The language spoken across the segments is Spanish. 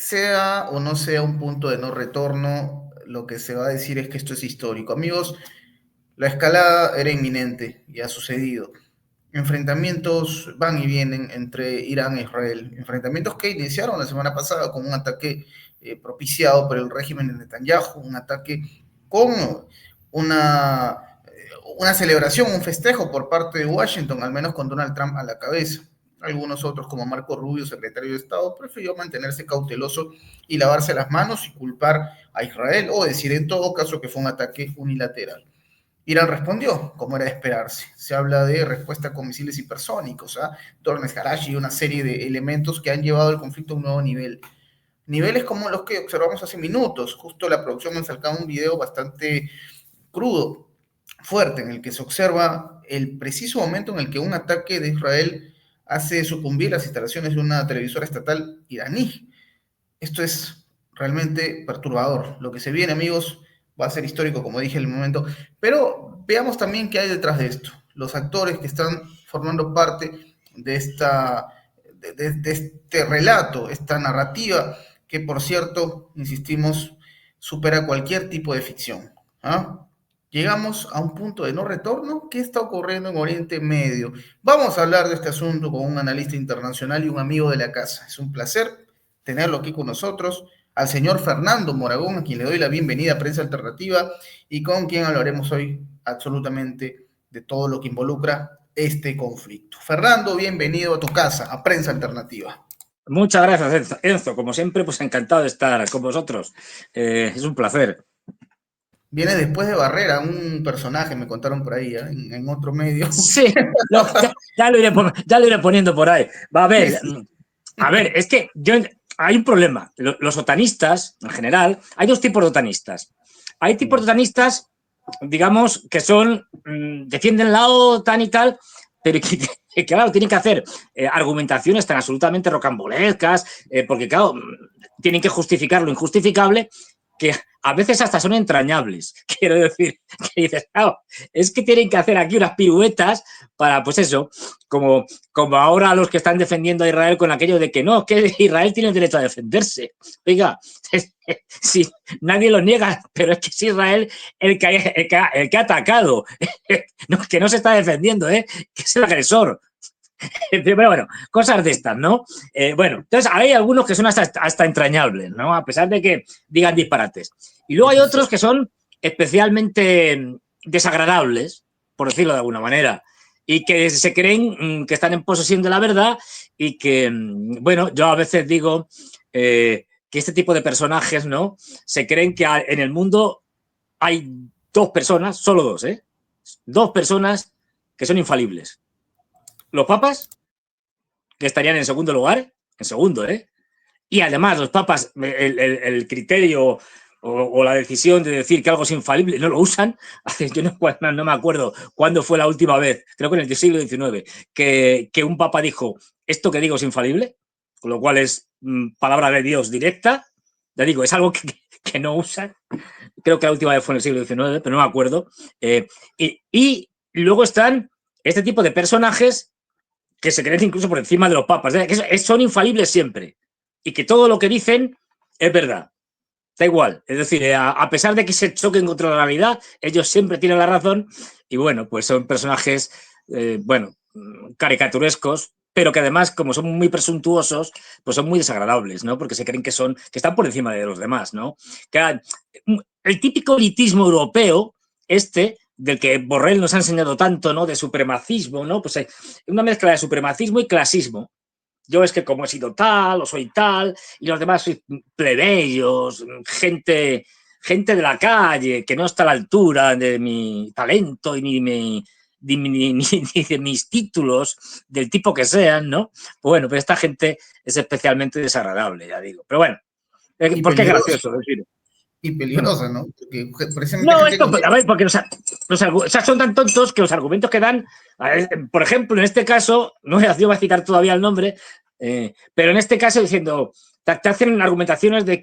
sea o no sea un punto de no retorno, lo que se va a decir es que esto es histórico. Amigos, la escalada era inminente y ha sucedido. Enfrentamientos van y vienen entre Irán e Israel. Enfrentamientos que iniciaron la semana pasada con un ataque propiciado por el régimen de Netanyahu, un ataque con una, una celebración, un festejo por parte de Washington, al menos con Donald Trump a la cabeza. Algunos otros, como Marco Rubio, secretario de Estado, prefirió mantenerse cauteloso y lavarse las manos y culpar a Israel, o decir en todo caso que fue un ataque unilateral. Irán respondió, como era de esperarse. Se habla de respuesta con misiles hipersónicos, drones Karachi y una serie de elementos que han llevado el conflicto a un nuevo nivel. Niveles como los que observamos hace minutos. Justo la producción me ha sacado un video bastante crudo, fuerte, en el que se observa el preciso momento en el que un ataque de Israel hace sucumbir las instalaciones de una televisora estatal iraní. Esto es realmente perturbador. Lo que se viene, amigos, va a ser histórico, como dije en el momento, pero veamos también qué hay detrás de esto. Los actores que están formando parte de, de este relato, esta narrativa, que por cierto, insistimos, supera cualquier tipo de ficción. ¿Ah? Llegamos a un punto de no retorno. ¿Qué está ocurriendo en Oriente Medio? Vamos a hablar de este asunto con un analista internacional y un amigo de la casa. Es un placer tenerlo aquí con nosotros, al señor Fernando Moragón, a quien le doy la bienvenida a Prensa Alternativa y con quien hablaremos hoy absolutamente de todo lo que involucra este conflicto. Fernando, bienvenido a tu casa, a Prensa Alternativa. Muchas gracias, Enzo. Como siempre, pues encantado de estar con vosotros. Es un placer. Viene después de Barrera, un personaje, me contaron por ahí, en otro medio. Sí, ya lo iré poniendo por ahí. Va a ver, es que hay un problema. Los otanistas, en general, hay dos tipos de otanistas. Hay tipos de otanistas, digamos, que son, defienden la OTAN y tal, pero que claro, tienen que hacer argumentaciones tan absolutamente rocambolescas, porque claro, tienen que justificar lo injustificable, que a veces hasta son entrañables. Quiero decir, que dices, claro, es que tienen que hacer aquí unas piruetas para, pues eso, como ahora los que están defendiendo a Israel con aquello de que no, que Israel tiene el derecho a defenderse. Oiga, sí, nadie lo niega, pero es que es Israel el que ha atacado, que no se está defendiendo, que es el agresor. Pero bueno, cosas de estas, ¿no? Bueno, entonces hay algunos que son hasta entrañables, ¿no? A pesar de que digan disparates. Y luego hay otros que son especialmente desagradables, por decirlo de alguna manera, y que se creen que están en posesión de la verdad y que, bueno, yo a veces digo que este tipo de personajes, ¿no? Se creen que en el mundo hay dos personas, solo dos, dos personas que son infalibles. Los papas, que estarían en segundo lugar, en segundo, y además los papas, el criterio o la decisión de decir que algo es infalible no lo usan. Yo no me acuerdo cuándo fue la última vez, creo que en el siglo XIX, que un papa dijo, esto que digo es infalible, con lo cual es palabra de Dios directa. Ya digo, es algo que no usan. Creo que la última vez fue en el siglo XIX, pero no me acuerdo. Y luego están este tipo de personajes que se creen incluso por encima de los papas, que son infalibles siempre y que todo lo que dicen es verdad. Da igual, es decir, a pesar de que se choquen contra la realidad, ellos siempre tienen la razón y bueno, pues son personajes, bueno, caricaturescos, pero que además, como son muy presuntuosos, pues son muy desagradables, ¿no? Porque se creen que están por encima de los demás, ¿no? Que el típico elitismo europeo, del que Borrell nos ha enseñado tanto, ¿no? De supremacismo, ¿no? Pues una mezcla de supremacismo y clasismo. Yo es que como he sido tal o soy tal y los demás soy plebeyos, gente de la calle que no está a la altura de mi talento y ni de mis títulos, del tipo que sean, ¿no? Bueno, pero esta gente es especialmente desagradable, ya digo. Pero bueno, porque es gracioso, decir. Y peligrosa, ¿no? Porque precisamente No, gente esto, a ver, porque son tan tontos que los argumentos que dan, por ejemplo, en este caso, no voy a citar todavía el nombre, pero en este caso diciendo, te hacen argumentaciones de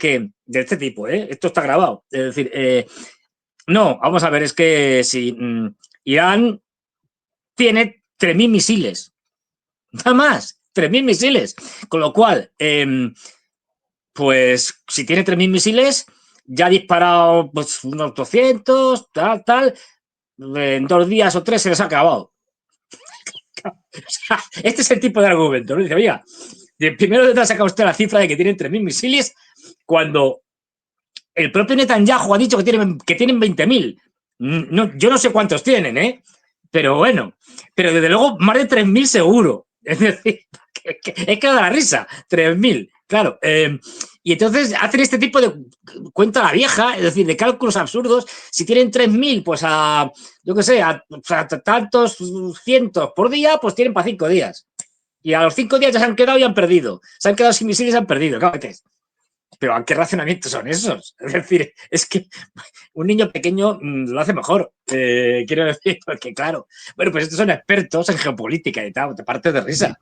este tipo, esto está grabado. Es decir, no, vamos a ver, es que si Irán tiene 3.000 misiles, nada más, 3.000 misiles, con lo cual, pues si tiene 3.000 misiles, ya ha disparado pues, unos 200, tal, en 2 días o 3 se les ha acabado. Este es el tipo de argumento, ¿no? Dice, oiga, primero de todo saca usted la cifra de que tienen 3.000 misiles cuando el propio Netanyahu ha dicho que tienen 20.000. No, yo no sé cuántos tienen, ¿eh? Pero bueno, pero desde luego más de 3.000 seguro. Es decir, es que da la risa, 3.000, claro. Y entonces hacen este tipo de cuenta la vieja, es decir, de cálculos absurdos. Si tienen 3.000, pues yo qué sé, a tantos cientos por día, pues tienen para 5 días. Y a los 5 días ya se han quedado y han perdido. Se han quedado sin misiles y han perdido. Claro, pero ¿a qué razonamientos son esos? Es decir, es que un niño pequeño lo hace mejor. Quiero decir, porque claro, bueno, pues estos son expertos en geopolítica y tal, te partes de risa.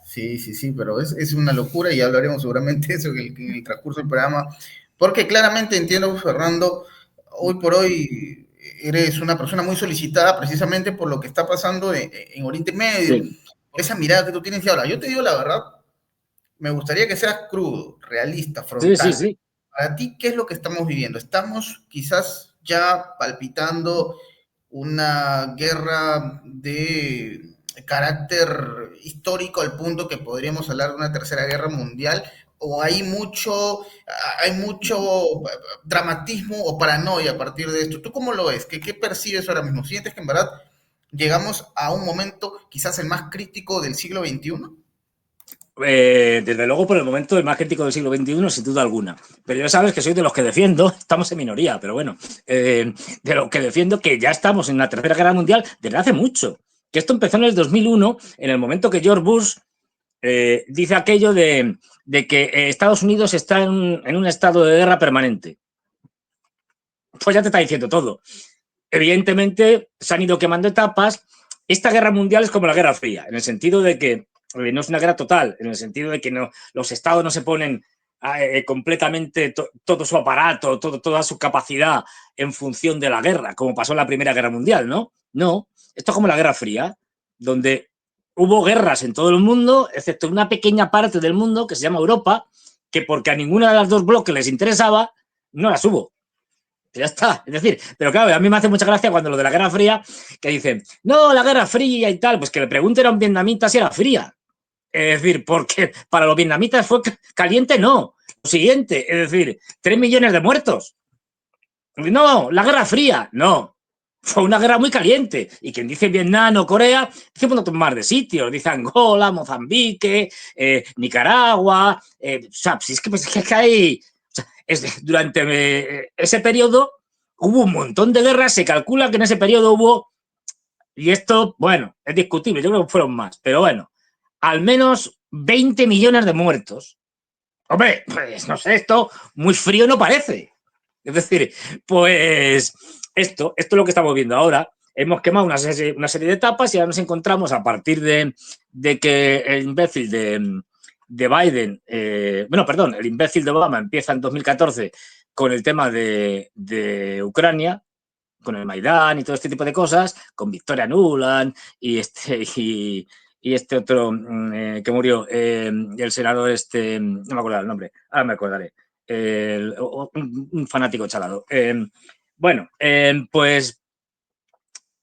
Sí, pero es una locura y hablaremos seguramente de eso en el transcurso del programa, porque claramente entiendo, Fernando, hoy por hoy eres una persona muy solicitada precisamente por lo que está pasando en Oriente Medio, Sí. por esa mirada que tú tienes. Y ahora, yo te digo la verdad, me gustaría que seas crudo, realista, Sí, frontal. sí. Para ti, ¿qué es lo que estamos viviendo? Estamos quizás ya palpitando una guerra de carácter histórico al punto que podríamos hablar de una tercera guerra mundial, o hay mucho dramatismo o paranoia a partir de esto. ¿Tú cómo lo ves? ¿Qué percibes ahora mismo? ¿Sientes que en verdad llegamos a un momento quizás el más crítico del siglo XXI? Desde luego, por el momento, el más crítico del siglo XXI, sin duda alguna. Pero ya sabes que soy de los que defiendo, estamos en minoría, pero bueno, de los que defiendo que ya estamos en la Tercera Guerra Mundial desde hace mucho. Que esto empezó en el 2001, en el momento que George Bush dice aquello de que Estados Unidos está en un estado de guerra permanente. Pues ya te está diciendo todo. Evidentemente, se han ido quemando etapas. Esta guerra mundial es como la Guerra Fría, en el sentido de que no es una guerra total, en el sentido de que no, los estados no se ponen completamente todo su aparato, toda su capacidad en función de la guerra, como pasó en la Primera Guerra Mundial, ¿no? No, esto es como la Guerra Fría, donde hubo guerras en todo el mundo, excepto en una pequeña parte del mundo que se llama Europa, que porque a ninguna de las dos bloques les interesaba, no las hubo. Ya está, es decir, pero claro, a mí me hace mucha gracia cuando lo de la Guerra Fría, que dicen, no, la Guerra Fría y tal, pues que le pregunten a un vietnamita si era fría. Es decir, porque para los vietnamitas fue caliente, no. Lo siguiente, es decir, 3 millones de muertos. No, la Guerra Fría, no. Fue una guerra muy caliente. Y quien dice Vietnam o Corea, dice un montón más de sitios. Dice Angola, Mozambique, Nicaragua. O sea, pues es que hay... O sea, durante ese periodo hubo un montón de guerras. Se calcula que en ese periodo hubo... Y esto, bueno, es discutible. Yo creo que fueron más. Pero bueno, al menos 20 millones de muertos. Hombre, pues no sé, esto muy frío no parece. Es decir, pues esto es lo que estamos viendo ahora. Hemos quemado una serie de etapas y ahora nos encontramos a partir de que el imbécil de Biden, bueno, perdón, el imbécil de Obama empieza en 2014 con el tema de Ucrania, con el Maidán y todo este tipo de cosas, con Victoria Nuland y este otro que murió, el senador no me acuerdo el nombre, ahora me acordaré, un fanático chalado. Bueno, pues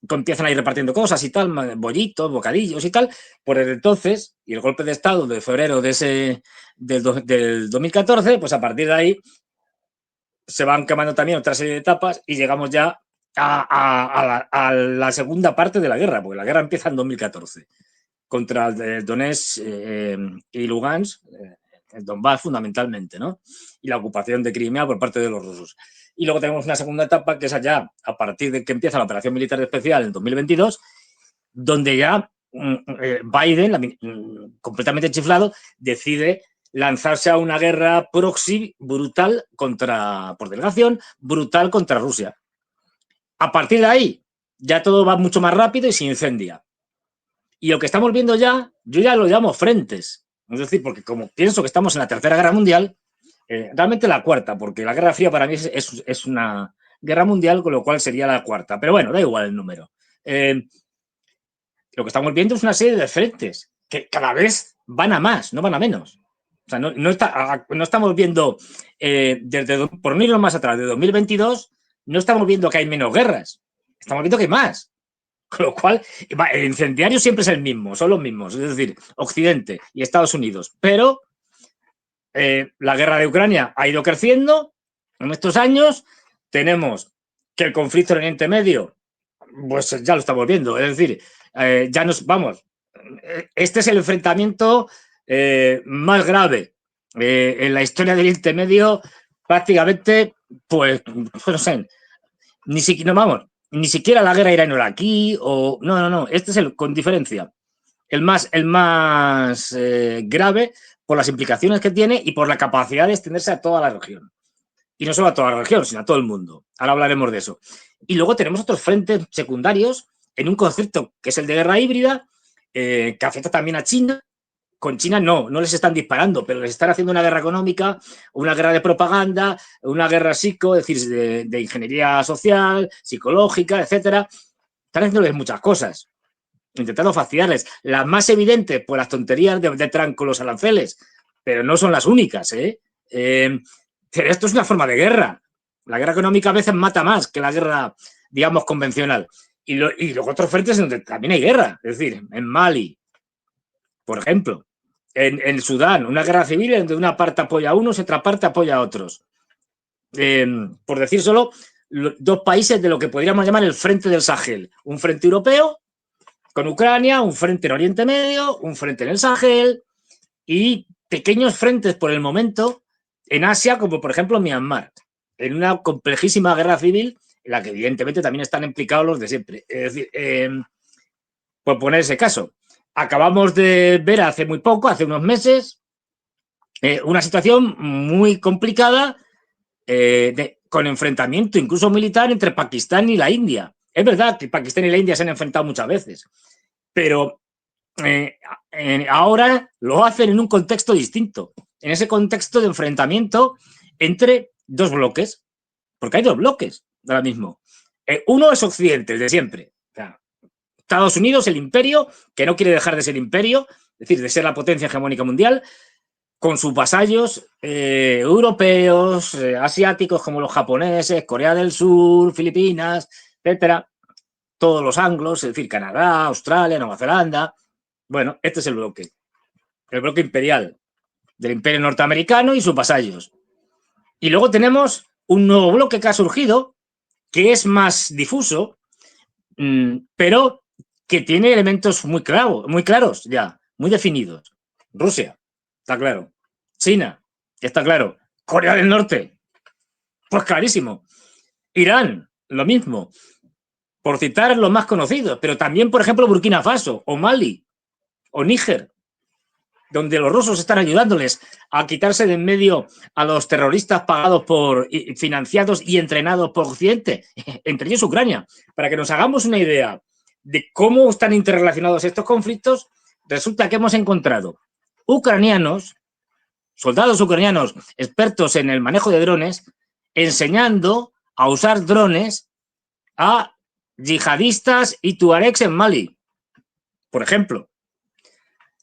empiezan a ir repartiendo cosas y tal, bollitos, bocadillos y tal, por el entonces, y el golpe de Estado de febrero del 2014, pues a partir de ahí se van quemando también otra serie de etapas y llegamos ya a la segunda parte de la guerra, porque la guerra empieza en 2014 contra el Donetsk y Lugansk, el Donbass fundamentalmente, ¿no? Y la ocupación de Crimea por parte de los rusos. Y luego tenemos una segunda etapa que es allá, a partir de que empieza la operación militar especial en 2022, donde ya Biden, completamente chiflado, decide lanzarse a una guerra proxy brutal por delegación, brutal contra Rusia. A partir de ahí, ya todo va mucho más rápido y se incendia. Y lo que estamos viendo ya, yo ya lo llamo frentes. Es decir, porque como pienso que estamos en la Tercera Guerra Mundial, realmente la cuarta, porque la Guerra Fría para mí es una guerra mundial, con lo cual sería la cuarta. Pero bueno, da igual el número. Lo que estamos viendo es una serie de frentes que cada vez van a más, no van a menos. O sea, no estamos viendo, por no irnos más atrás, de 2022, no estamos viendo que hay menos guerras. Estamos viendo que hay más. Con lo cual, el incendiario siempre es el mismo, son los mismos, es decir, Occidente y Estados Unidos. Pero la guerra de Ucrania ha ido creciendo en estos años. Tenemos que el conflicto en Oriente Medio, pues ya lo estamos viendo. Es decir, ya nos vamos. Este es el enfrentamiento más grave en la historia del Oriente Medio. Prácticamente, pues no sé, ni siquiera, no, vamos, ni siquiera la guerra irano-iraquí o no. Este es con diferencia el más grave por las implicaciones que tiene y por la capacidad de extenderse a toda la región. Y no solo a toda la región, sino a todo el mundo. Ahora hablaremos de eso. Y luego tenemos otros frentes secundarios en un concepto que es el de guerra híbrida, que afecta también a China. Con China no les están disparando, pero les están haciendo una guerra económica, una guerra de propaganda, una guerra es decir, de ingeniería social, psicológica, etcétera. Están haciéndoles muchas cosas, intentando fastidiarles. Las más evidentes, pues las tonterías de Trump con los aranceles, pero no son las únicas, pero esto es una forma de guerra. La guerra económica a veces mata más que la guerra, digamos, convencional. Y luego otros frentes en donde también hay guerra, es decir, en Mali, por ejemplo, en Sudán, una guerra civil en donde una parte apoya a unos y otra parte apoya a otros. Por decir solo, dos países de lo que podríamos llamar el frente del Sahel. Un frente europeo con Ucrania, un frente en Oriente Medio, un frente en el Sahel y pequeños frentes por el momento en Asia, como por ejemplo Myanmar, en una complejísima guerra civil en la que evidentemente también están implicados los de siempre. Es decir, por poner ese caso, acabamos de ver hace muy poco, hace unos meses, una situación muy complicada con enfrentamiento incluso militar entre Pakistán y la India. Es verdad que Pakistán y la India se han enfrentado muchas veces, pero ahora lo hacen en un contexto distinto, en ese contexto de enfrentamiento entre dos bloques, porque hay dos bloques ahora mismo. Uno es Occidente, el de siempre. O sea, Estados Unidos, el imperio, que no quiere dejar de ser imperio, es decir, de ser la potencia hegemónica mundial, con sus vasallos europeos, asiáticos como los japoneses, Corea del Sur, Filipinas, etcétera, todos los anglos, es decir, Canadá, Australia, Nueva Zelanda. Bueno, este es el bloque imperial del imperio norteamericano y sus vasallos. Y luego tenemos un nuevo bloque que ha surgido, que es más difuso, pero que tiene elementos muy claros ya, muy definidos. Rusia, está claro. China, está claro. Corea del Norte, pues clarísimo. Irán, lo mismo. Por citar los más conocidos, pero también, por ejemplo, Burkina Faso, o Mali, o Níger, donde los rusos están ayudándoles a quitarse de en medio a los terroristas pagados por, financiados y entrenados por Occidente, entre ellos Ucrania. Para que nos hagamos una idea de cómo están interrelacionados estos conflictos, resulta que hemos encontrado ucranianos, soldados ucranianos expertos en el manejo de drones, enseñando a usar drones a yihadistas y tuaregs en Mali, por ejemplo,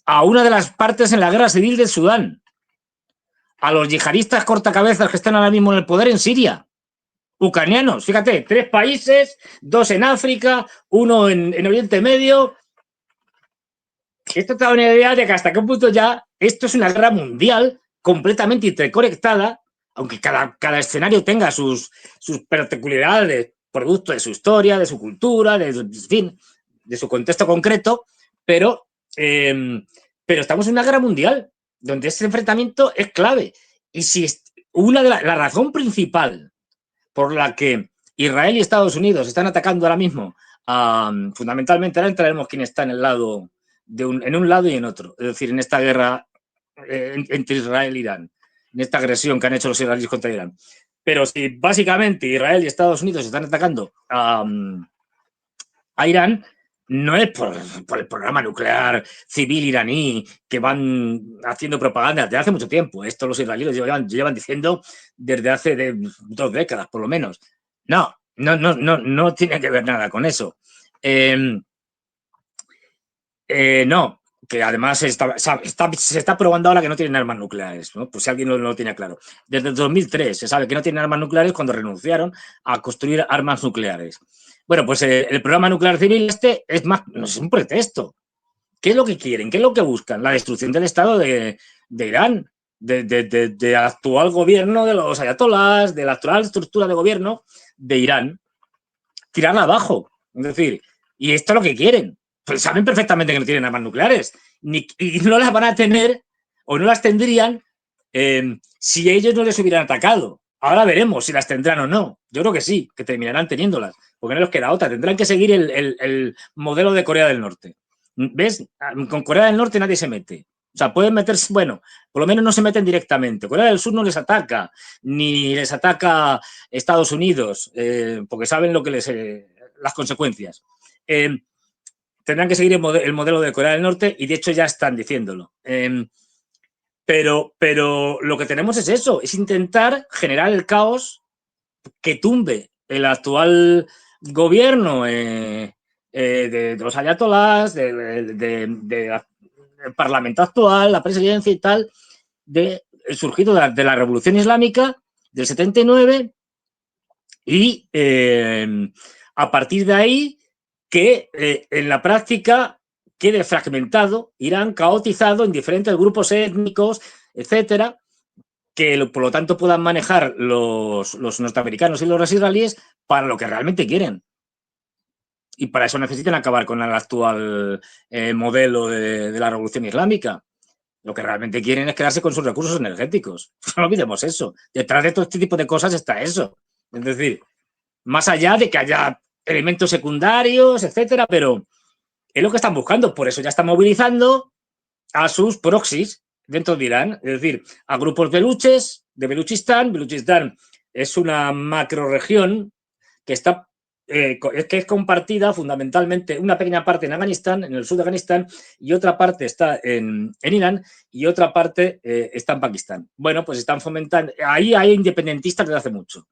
a una de las partes en la guerra civil de Sudán, a los yihadistas cortacabezas que están ahora mismo en el poder en Siria, ucranianos, fíjate, 3 países, 2 en África, 1 en Oriente Medio. Esto te da una idea de que hasta qué punto ya esto es una guerra mundial completamente interconectada, aunque cada escenario tenga sus particularidades, producto de su historia, de su cultura, de su contexto concreto, pero estamos en una guerra mundial donde ese enfrentamiento es clave. Y si la razón principal por la que Israel y Estados Unidos están atacando ahora mismo, fundamentalmente, ahora entraremos quién está en el lado en un lado y en otro, es decir, en esta guerra entre Israel e Irán, en esta agresión que han hecho los israelíes contra Irán. Pero si básicamente Israel y Estados Unidos están atacando a Irán, no es por el programa nuclear civil iraní que van haciendo propaganda desde hace mucho tiempo. Esto los israelíes llevan diciendo desde hace 2 décadas, por lo menos. No tiene que ver nada con eso. No. que además se está probando ahora que no tienen armas nucleares, ¿no? Pues si alguien no lo tiene claro. Desde el 2003 se sabe que no tienen armas nucleares cuando renunciaron a construir armas nucleares. Bueno, pues el programa nuclear civil es más, no es un pretexto. ¿Qué es lo que quieren? ¿Qué es lo que buscan? La destrucción del Estado de Irán, del actual gobierno de los ayatolás, de la actual estructura de gobierno de Irán. Tirarla abajo. Es decir, y esto es lo que quieren. Pues saben perfectamente que no tienen armas nucleares y no las van a tener o no las tendrían si ellos no les hubieran atacado. Ahora veremos si las tendrán o no. Yo creo que sí, que terminarán teniéndolas, porque no les queda otra. Tendrán que seguir el modelo de Corea del Norte. ¿Ves? Con Corea del Norte nadie se mete. O sea, pueden meterse, bueno, por lo menos no se meten directamente. Corea del Sur no les ataca, ni les ataca Estados Unidos, porque saben lo que las consecuencias. Tendrán que seguir el modelo de Corea del Norte y de hecho ya están diciéndolo. Pero lo que tenemos es eso, es intentar generar el caos que tumbe el actual gobierno de los ayatolás, del parlamento actual, la presidencia y tal, el surgido de la revolución islámica del 79 y a partir de ahí que en la práctica quede fragmentado, Irán caotizado en diferentes grupos étnicos, etcétera, que por lo tanto puedan manejar los norteamericanos y los israelíes para lo que realmente quieren. Y para eso necesitan acabar con el actual modelo de la revolución islámica. Lo que realmente quieren es quedarse con sus recursos energéticos. No olvidemos eso. Detrás de todo este tipo de cosas está eso. Es decir, más allá de que haya elementos secundarios, etcétera, pero es lo que están buscando. Por eso ya están movilizando a sus proxies dentro de Irán, es decir, a grupos beluches de Beluchistán. Beluchistán es una macroregión que está que es compartida fundamentalmente, una pequeña parte en Afganistán, en el sur de Afganistán, y otra parte está en Irán, y otra parte está en Pakistán. Bueno, pues están fomentando, ahí hay independentistas desde hace mucho.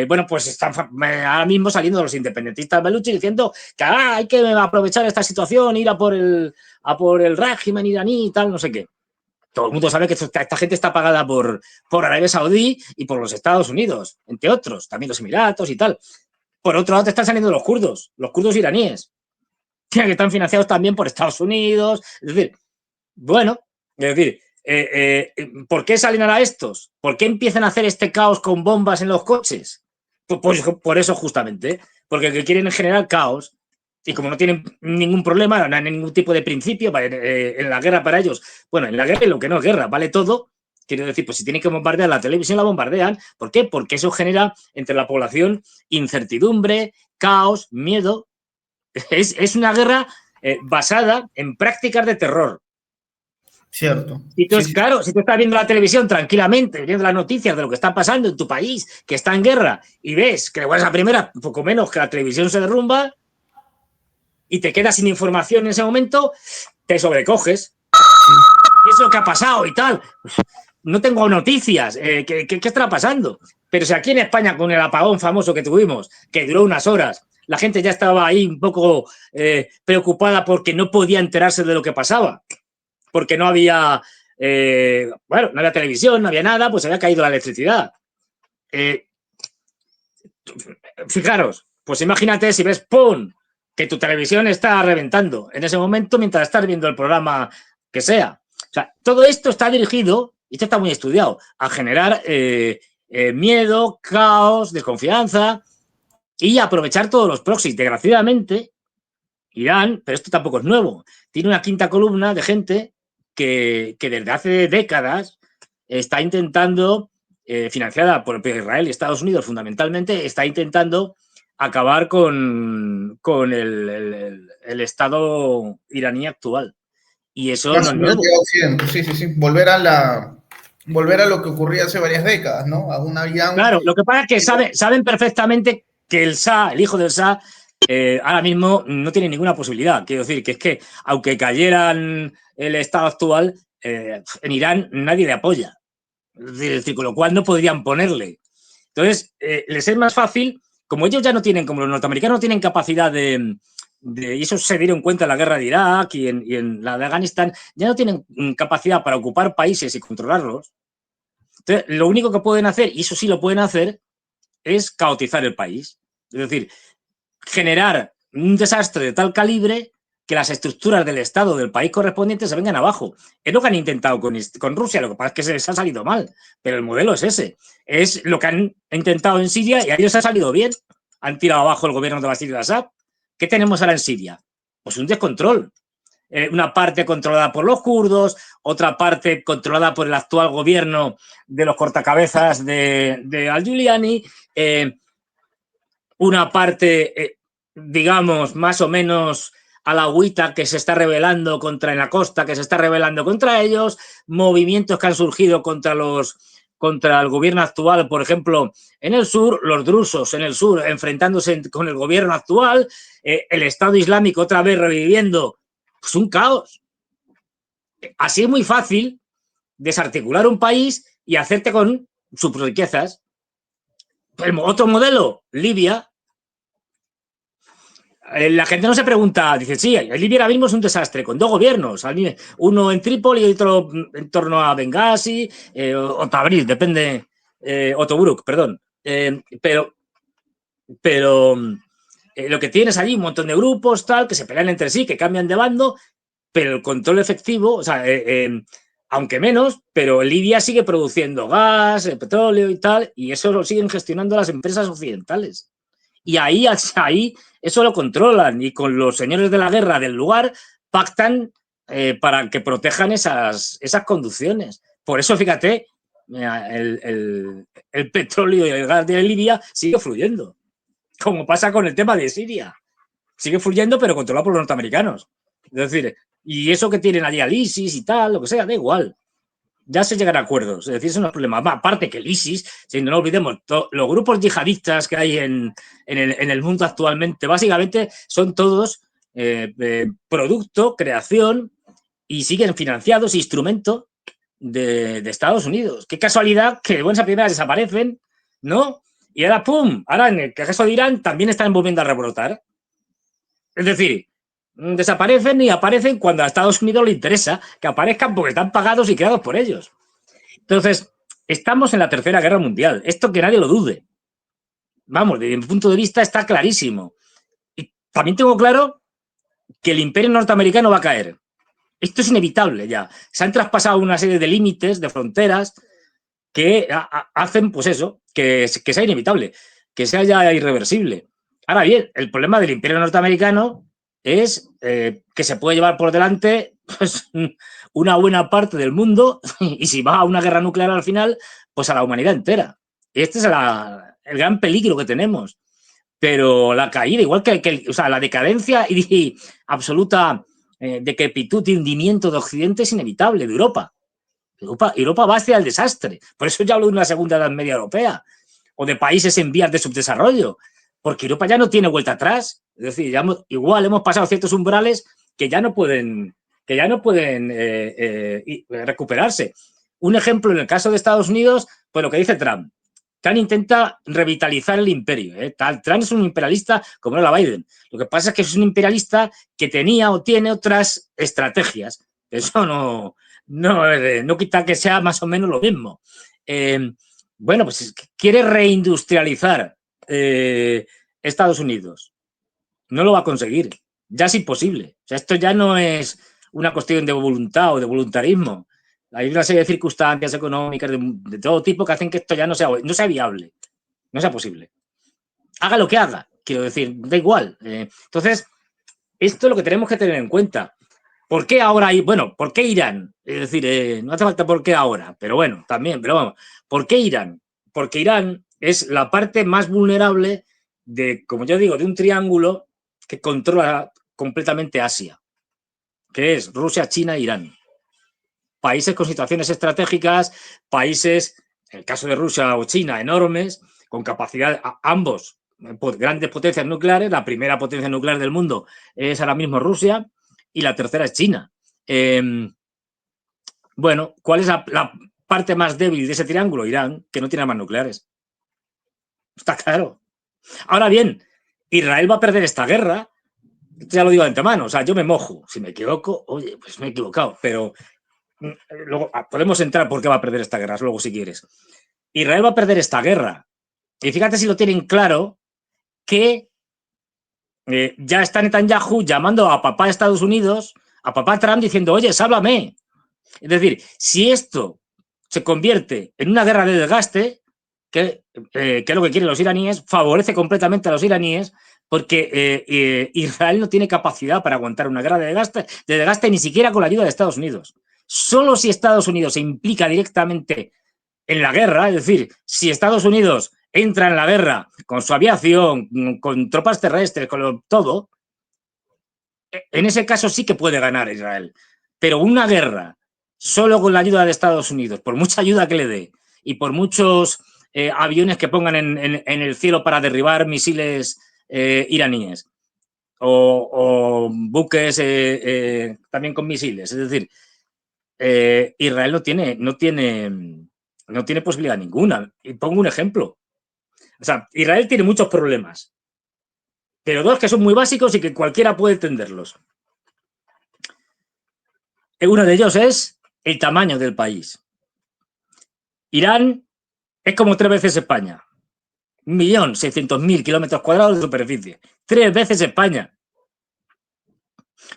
Bueno, pues están ahora mismo saliendo los independentistas beluchis diciendo que hay que aprovechar esta situación, ir a por el régimen iraní y tal, no sé qué. Todo el mundo sabe que esta gente está pagada por Arabia Saudí y por los Estados Unidos, entre otros, también los Emiratos y tal. Por otro lado, te están saliendo los kurdos iraníes, que están financiados también por Estados Unidos. Es decir, bueno, es decir, ¿por qué salen ahora estos? ¿Por qué empiezan a hacer este caos con bombas en los coches? Pues por eso justamente, porque quieren generar caos y como no tienen ningún problema, no hay ningún tipo de principio en la guerra para ellos. Bueno, en la guerra y lo que no es guerra, vale todo. Quiero decir, pues si tienen que bombardear la televisión, la bombardean. ¿Por qué? Porque eso genera entre la población incertidumbre, caos, miedo. Es una guerra basada en prácticas de terror. Cierto. Y entonces, claro, si tú estás viendo la televisión tranquilamente, viendo las noticias de lo que está pasando en tu país, que está en guerra, y ves que igual es la primera, poco menos que la televisión se derrumba, y te quedas sin información en ese momento, te sobrecoges. ¿Qué es lo que ha pasado y tal? No tengo noticias. ¿Qué estará pasando? Pero si aquí en España, con el apagón famoso que tuvimos, que duró unas horas, la gente ya estaba ahí un poco preocupada porque no podía enterarse de lo que pasaba. Porque no había, no había televisión, no había nada, pues había caído la electricidad. Fijaros, pues imagínate si ves, ¡pum!, que tu televisión está reventando en ese momento mientras estás viendo el programa que sea. O sea, todo esto está dirigido, y esto está muy estudiado, a generar miedo, caos, desconfianza y aprovechar todos los proxies. Desgraciadamente, Irán, pero esto tampoco es nuevo, tiene una quinta columna de gente que desde hace décadas está intentando, financiada por Israel y Estados Unidos fundamentalmente, está intentando acabar con el Estado iraní actual. Y eso no es nuevo. Sí. Volver a lo que ocurría hace varias décadas, ¿no? A una Claro, lo que pasa es que saben perfectamente que el Shah, el hijo del Shah, ahora mismo no tiene ninguna posibilidad. Quiero decir que es que, aunque cayeran el Estado actual, en Irán nadie le apoya. Es decir, con lo cual no podrían ponerle. Entonces, les es más fácil, como ellos ya no tienen, como los norteamericanos no tienen capacidad de y eso se dieron cuenta en la guerra de Irak y en la de Afganistán, ya no tienen capacidad para ocupar países y controlarlos. Entonces, lo único que pueden hacer, y eso sí lo pueden hacer, es caotizar el país. Es decir, generar un desastre de tal calibre que las estructuras del Estado del país correspondiente se vengan abajo. Es lo que han intentado con Rusia, lo que pasa es que se les ha salido mal, pero el modelo es ese. Es lo que han intentado en Siria y a ellos ha salido bien. Han tirado abajo el gobierno de Bashar al-Assad. ¿Qué tenemos ahora en Siria? Pues un descontrol. Una parte controlada por los kurdos, otra parte controlada por el actual gobierno de los cortacabezas de Al-Giuliani, una parte, digamos, más o menos a la agüita que se está rebelando contra en la costa, que se está rebelando contra ellos, movimientos que han surgido contra el gobierno actual, por ejemplo, en el sur, los drusos en el sur enfrentándose con el gobierno actual, el Estado Islámico otra vez reviviendo, pues un caos. Así es muy fácil desarticular un país y hacerte con sus riquezas. El otro modelo, Libia. La gente no se pregunta, dice, sí, Libia ahora mismo es un desastre, con dos gobiernos, uno en Trípoli y otro en torno a Benghazi, o Tabriz, depende, o Tobruk, perdón. Pero lo que tienes allí, un montón de grupos, tal, que se pelean entre sí, que cambian de bando, pero el control efectivo, o sea, aunque menos, pero Libia sigue produciendo gas, petróleo y tal, y eso lo siguen gestionando las empresas occidentales. Y ahí eso lo controlan y con los señores de la guerra del lugar pactan para que protejan esas conducciones. Por eso, fíjate, el petróleo y el gas de Libia sigue fluyendo, como pasa con el tema de Siria. Sigue fluyendo, pero controlado por los norteamericanos. Es decir, y eso que tienen allí al ISIS y tal, lo que sea, da igual. Ya se llegan a acuerdos. Es decir, eso no es problema. Aparte que el ISIS, si no lo olvidemos, los grupos yihadistas que hay en el mundo actualmente, básicamente son todos producto, creación y siguen financiados, instrumento de Estados Unidos. Qué casualidad que de buenas a primeras desaparecen, ¿no? Y ahora, ¡pum! Ahora en el caso de Irán también están volviendo a rebrotar. Es decir, desaparecen y aparecen cuando a Estados Unidos le interesa que aparezcan porque están pagados y creados por ellos. Entonces, estamos en la Tercera Guerra Mundial. Esto que nadie lo dude. Vamos, desde mi punto de vista está clarísimo. Y también tengo claro que el imperio norteamericano va a caer. Esto es inevitable ya. Se han traspasado una serie de límites, de fronteras, que hacen, pues eso, que sea inevitable, que sea ya irreversible. Ahora bien, el problema del imperio norteamericano es que se puede llevar por delante pues, una buena parte del mundo y si va a una guerra nuclear al final, pues a la humanidad entera. Y este es el gran peligro que tenemos. Pero la caída, igual o sea, la decadencia y absoluta decrepitud y hundimiento de Occidente es inevitable, de Europa. Europa va hacia el desastre. Por eso ya hablo de una segunda edad media europea o de países en vías de subdesarrollo, porque Europa ya no tiene vuelta atrás. Es decir, igual hemos pasado ciertos umbrales que ya no pueden recuperarse. Un ejemplo en el caso de Estados Unidos, pues lo que dice Trump. Trump intenta revitalizar el imperio. Trump es un imperialista como era Biden. Lo que pasa es que es un imperialista que tenía o tiene otras estrategias. Eso no quita que sea más o menos lo mismo. Bueno, pues quiere reindustrializar Estados Unidos. No lo va a conseguir. Ya es imposible. O sea, esto ya no es una cuestión de voluntad o de voluntarismo. Hay una serie de circunstancias económicas de todo tipo que hacen que esto ya no sea viable, no sea posible. Haga lo que haga, quiero decir, da igual. Entonces, esto es lo que tenemos que tener en cuenta. ¿Por qué ahora bueno, ¿por qué Irán? Es decir, no hace falta por qué ahora, pero bueno, también, pero vamos, ¿por qué Irán? Porque Irán es la parte más vulnerable de, como yo digo, de un triángulo que controla completamente Asia, que es Rusia, China e Irán. Países con situaciones estratégicas, países, en el caso de Rusia o China, enormes, con capacidad, ambos, grandes potencias nucleares. La primera potencia nuclear del mundo es ahora mismo Rusia y la tercera es China. Bueno, ¿cuál es la parte más débil de ese triángulo? Irán, que no tiene armas nucleares. Está claro. Ahora bien, Israel va a perder esta guerra Ya lo digo de antemano, o sea, yo me mojo. Si me equivoco, oye, pues me he equivocado, pero luego podemos entrar por qué va a perder esta guerra, luego si quieres. Israel va a perder esta guerra. Y fíjate si lo tienen claro, que ya está Netanyahu llamando a papá de Estados Unidos, a papá Trump, diciendo, oye, sálvame. Es decir, si esto se convierte en una guerra de desgaste, que es lo que quieren los iraníes, favorece completamente a los iraníes, porque Israel no tiene capacidad para aguantar una guerra de desgaste ni siquiera con la ayuda de Estados Unidos. Solo si Estados Unidos se implica directamente en la guerra, es decir, si Estados Unidos entra en la guerra con su aviación, con tropas terrestres, con todo, en ese caso sí que puede ganar Israel. Pero una guerra solo con la ayuda de Estados Unidos, por mucha ayuda que le dé y por muchos aviones que pongan en el cielo para derribar misiles iraníes o buques también con misiles, es decir, Israel no tiene posibilidad ninguna. Y pongo un ejemplo. O sea, Israel tiene muchos problemas, pero dos que son muy básicos y que cualquiera puede entenderlos. Uno de ellos es el tamaño del país. Irán es como 3 veces España. 1.600.000 kilómetros cuadrados de superficie. 3 veces España.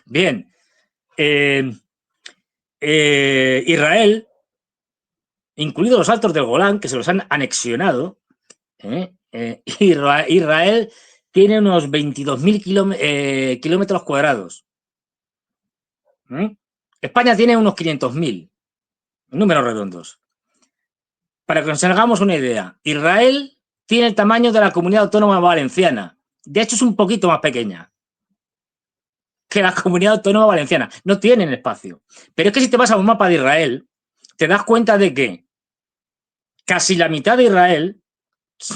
Bien. Israel, incluidos los altos del Golán, que se los han anexionado, Israel tiene unos 22.000 kilómetros cuadrados. España tiene unos 500.000, números redondos. Para que nos hagamos una idea, Israel tiene el tamaño de la Comunidad Autónoma Valenciana. De hecho, es un poquito más pequeña que la Comunidad Autónoma Valenciana. No tienen espacio. Pero es que si te vas a un mapa de Israel, te das cuenta de que casi la mitad de Israel,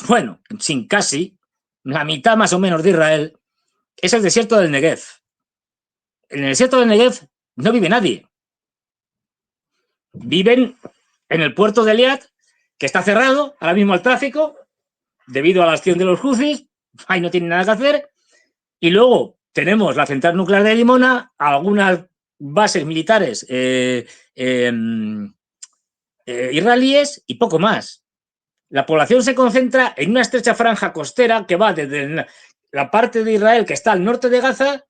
bueno, sin casi, la mitad más o menos de Israel, es el desierto del Negev. En el desierto del Negev no vive nadie. Viven en el puerto de Eliad, que está cerrado ahora mismo al tráfico, debido a la acción de los houthis, ahí no tienen nada que hacer, y luego tenemos la central nuclear de Dimona, algunas bases militares israelíes y poco más. La población se concentra en una estrecha franja costera que va desde la parte de Israel que está al norte de Gaza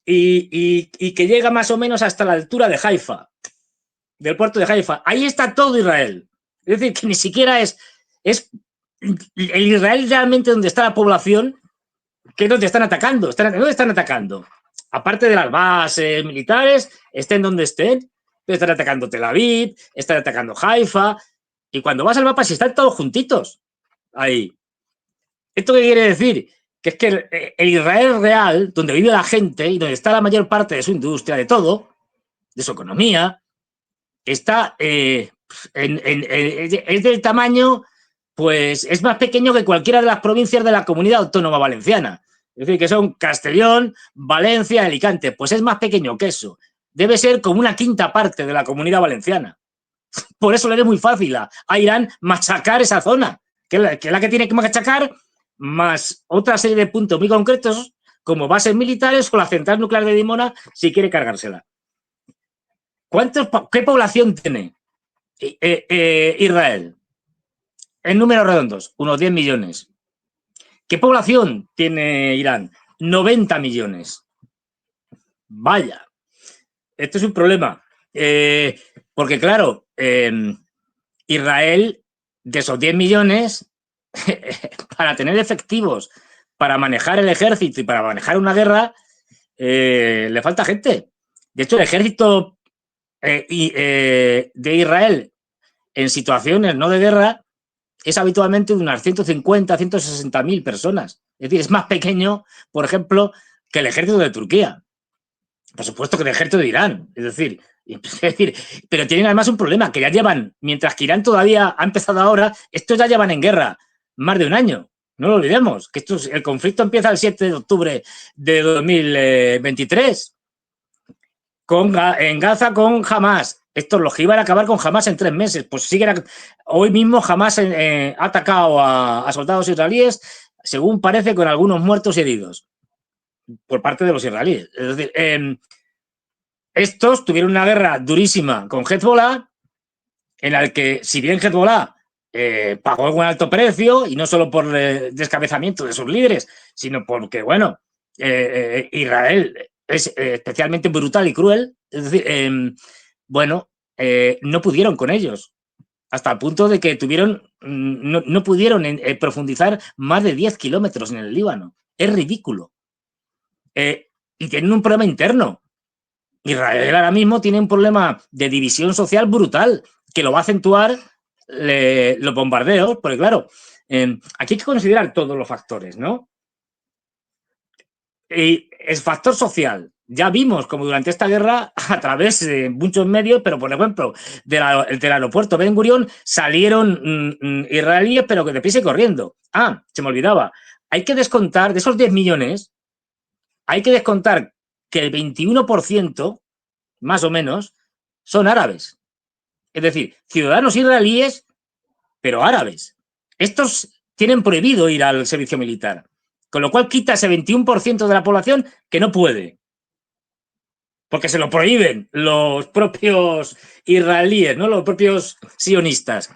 y que llega más o menos hasta la altura de Haifa, del puerto de Haifa. Ahí está todo Israel. Es decir, que ni siquiera es el Israel realmente donde está la población, que es donde están atacando. ¿Dónde están atacando? Aparte de las bases militares, estén donde estén, están atacando Tel Aviv, están atacando Haifa, y cuando vas al mapa, si están todos juntitos ahí. ¿Esto qué quiere decir? Que es que el Israel real, donde vive la gente y donde está la mayor parte de su industria, de todo, de su economía, está es del tamaño, pues es más pequeño que cualquiera de las provincias de la Comunidad Autónoma Valenciana. Es decir, que son Castellón, Valencia, Alicante. Pues es más pequeño que eso. Debe ser como una quinta parte de la Comunidad Valenciana. Por eso le es muy fácil a Irán machacar esa zona, que es la que tiene que machacar, más otra serie de puntos muy concretos, como bases militares o la central nuclear de Dimona, si quiere cargársela. ¿Qué población tiene Israel? En números redondos, unos 10 millones. ¿Qué población tiene Irán? 90 millones. Vaya, esto es un problema. Porque, claro, Israel, de esos 10 millones, para tener efectivos, para manejar el ejército y para manejar una guerra, le falta gente. De hecho, el ejército de Israel en situaciones no de guerra es habitualmente de unas 150, 160.000 personas. Es decir, es más pequeño, por ejemplo, que el ejército de Turquía. Por supuesto que el ejército de Irán. Es decir, pero tienen además un problema, que ya llevan, mientras que Irán todavía ha empezado ahora, estos ya llevan en guerra más de un año. No lo olvidemos, que el conflicto empieza el 7 de octubre de 2023 en Gaza con Hamas. Estos los que iban a acabar con Hamas en 3 meses. Pues siguen. Hoy mismo Hamas ha atacado a soldados israelíes, según parece, con algunos muertos y heridos. por parte de los israelíes. Es decir, estos tuvieron una guerra durísima con Hezbollah, en la que, si bien Hezbollah pagó un alto precio, y no solo por el descabezamiento de sus líderes, sino porque, bueno, Israel es especialmente brutal y cruel. Es decir, bueno, no pudieron con ellos, hasta el punto de que no pudieron profundizar más de 10 kilómetros en el Líbano. Es ridículo. Y tienen un problema interno. Israel ahora mismo tiene un problema de división social brutal, que lo va a acentuar los bombardeos, porque claro, aquí hay que considerar todos los factores, ¿no? Y el factor social, ya vimos como durante esta guerra, a través de muchos medios, pero por ejemplo, del aeropuerto Ben Gurión salieron israelíes, pero que deprisa y corriendo. Ah, se me olvidaba. Hay que descontar de esos 10 millones, hay que descontar que el 21%, más o menos, son árabes. Es decir, ciudadanos israelíes, pero árabes. Estos tienen prohibido ir al servicio militar, con lo cual quita ese 21% de la población que no puede, porque se lo prohíben los propios israelíes, ¿no? Los propios sionistas.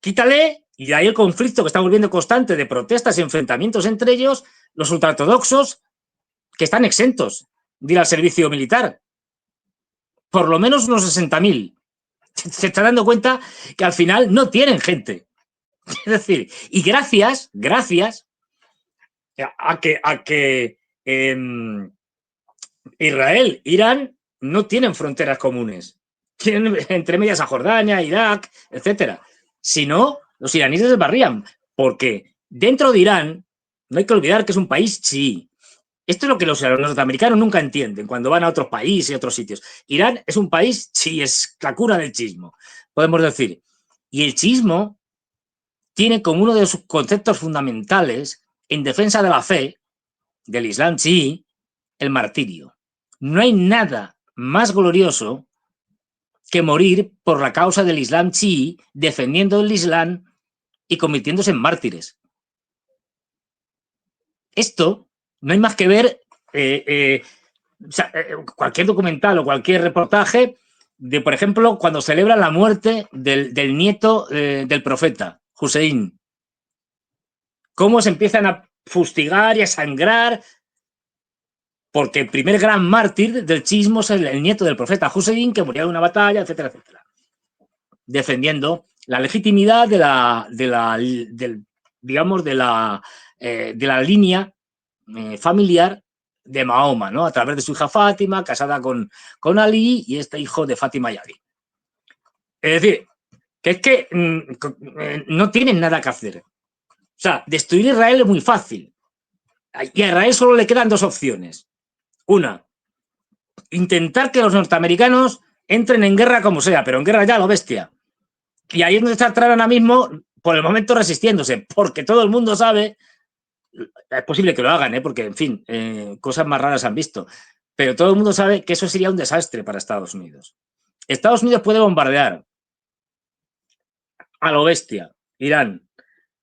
Quítale, y de ahí el conflicto que estamos viendo constante de protestas y enfrentamientos entre ellos, los ultraortodoxos, que están exentos de ir al servicio militar. Por lo menos unos 60.000. Se está dando cuenta que al final no tienen gente. Es decir, y gracias a que Israel, Irán no tienen fronteras comunes. Tienen entre medias a Jordania, Irak, etcétera. Si no, los iraníes se barrían, porque dentro de Irán no hay que olvidar que es un país chií. Esto es lo que los norteamericanos nunca entienden cuando van a otros países y otros sitios. Irán es un país chií, es la cuna del chiismo, podemos decir. Y el chiismo tiene como uno de sus conceptos fundamentales en defensa de la fe, del Islam chií, el martirio. No hay nada más glorioso que morir por la causa del Islam chií, defendiendo el Islam y convirtiéndose en mártires. Esto no hay más que ver cualquier documental o cualquier reportaje de, por ejemplo, cuando celebran la muerte del nieto del profeta, Hussein. Cómo se empiezan a fustigar y a sangrar, porque el primer gran mártir del chiismo es el nieto del profeta Hussein, que murió en una batalla, etcétera, etcétera, defendiendo la legitimidad de la línea familiar de Mahoma, ¿no? A través de su hija Fátima, casada con Ali, y este hijo de Fátima y Ali. Es decir, que es que no tienen nada que hacer. O sea, destruir Israel es muy fácil. Y a Israel solo le quedan dos opciones. Una, intentar que los norteamericanos entren en guerra como sea, pero en guerra ya a lo bestia. Y ahí es donde está Trump ahora mismo, por el momento resistiéndose, porque todo el mundo sabe, es posible que lo hagan, porque, en fin, cosas más raras han visto, pero todo el mundo sabe que eso sería un desastre para Estados Unidos. Estados Unidos puede bombardear a lo bestia Irán.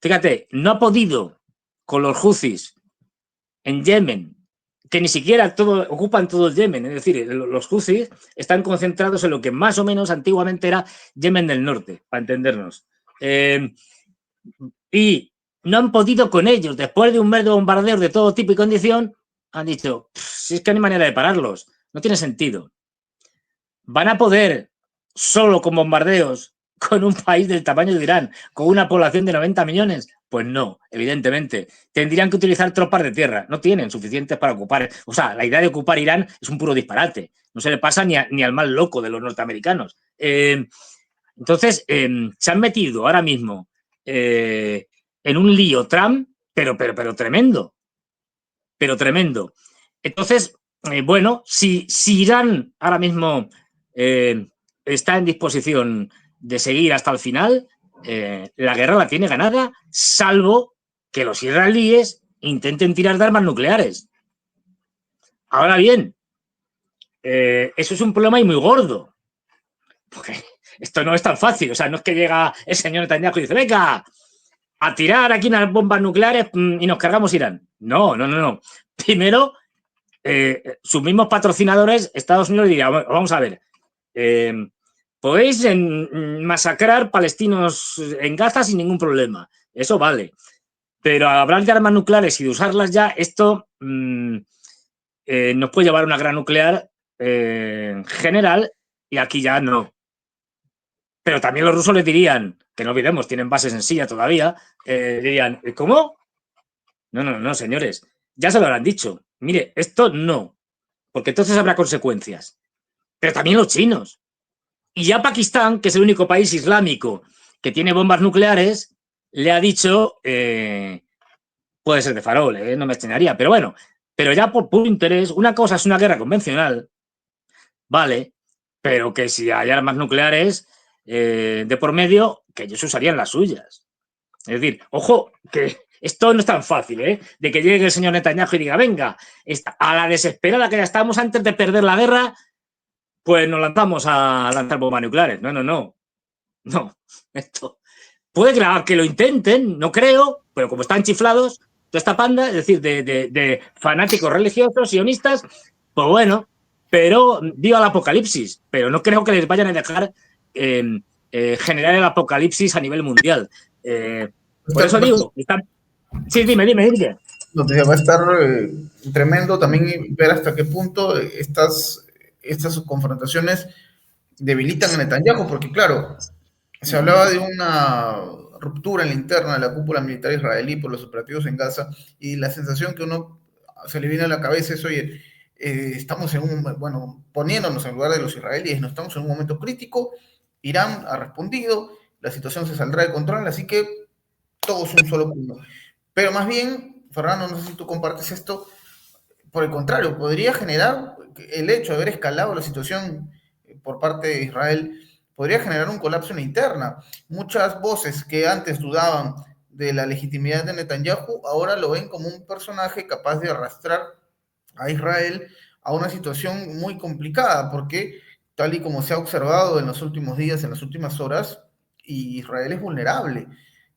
Fíjate, no ha podido con los Houthis en Yemen, que ni siquiera ocupan todo el Yemen, es decir, los Houthis están concentrados en lo que más o menos antiguamente era Yemen del Norte, para entendernos. Y no han podido con ellos, después de un mes de bombardeos de todo tipo y condición, han dicho, si es que no hay manera de pararlos, no tiene sentido. ¿Van a poder solo con bombardeos con un país del tamaño de Irán, con una población de 90 millones? Pues no, evidentemente. Tendrían que utilizar tropas de tierra. No tienen suficientes para ocupar. O sea, la idea de ocupar Irán es un puro disparate. No se le pasa ni al mal loco de los norteamericanos. Entonces, se han metido ahora mismo en un lío Trump, pero tremendo. Pero tremendo. Entonces, bueno, si Irán ahora mismo está en disposición de seguir hasta el final, la guerra la tiene ganada, salvo que los israelíes intenten tirar de armas nucleares. Ahora bien, eso es un problema muy gordo, porque esto no es tan fácil. O sea, no es que llega el señor Netanyahu y dice, venga, a tirar aquí unas bombas nucleares y nos cargamos Irán. No. primero, sus mismos patrocinadores, Estados Unidos, diría, vamos a ver, podéis masacrar palestinos en Gaza sin ningún problema, eso vale, pero hablar de armas nucleares y de usarlas ya, esto nos puede llevar a una guerra nuclear general y aquí ya no. Pero también los rusos les dirían, que no olvidemos, tienen bases en Siria todavía, dirían, ¿cómo? No, señores, ya se lo habrán dicho. Mire, esto no, porque entonces habrá consecuencias. Pero también los chinos. Y ya Pakistán, que es el único país islámico que tiene bombas nucleares, le ha dicho, puede ser de farol, no me extrañaría, pero bueno, pero ya por puro interés, una cosa es una guerra convencional, vale, pero que si hay armas nucleares de por medio, que ellos usarían las suyas. Es decir, ojo, que esto no es tan fácil, de que llegue el señor Netanyahu y diga, venga, a la desesperada que ya estábamos antes de perder la guerra, pues nos lanzamos a lanzar bombas nucleares. No. Esto puede que lo intenten, no creo, pero como están chiflados, toda esta panda, es decir, de fanáticos religiosos, sionistas, pues bueno, pero viva el apocalipsis, pero no creo que les vayan a dejar generar el apocalipsis a nivel mundial. Por eso digo, sí, dime. Va a estar tremendo también ver hasta qué punto estas confrontaciones debilitan a Netanyahu, porque claro, se hablaba de una ruptura en la interna de la cúpula militar israelí por los operativos en Gaza, y la sensación que uno se le viene a la cabeza es, oye, estamos poniéndonos en lugar de los israelíes, no estamos en un momento crítico, Irán ha respondido, la situación se saldrá de control, así que todos un solo punto. Pero más bien, Fernando, no sé si tú compartes esto, por el contrario, podría generar el hecho de haber escalado la situación por parte de Israel, podría generar un colapso en la interna. Muchas voces que antes dudaban de la legitimidad de Netanyahu, ahora lo ven como un personaje capaz de arrastrar a Israel a una situación muy complicada, porque tal y como se ha observado en los últimos días, en las últimas horas, Israel es vulnerable.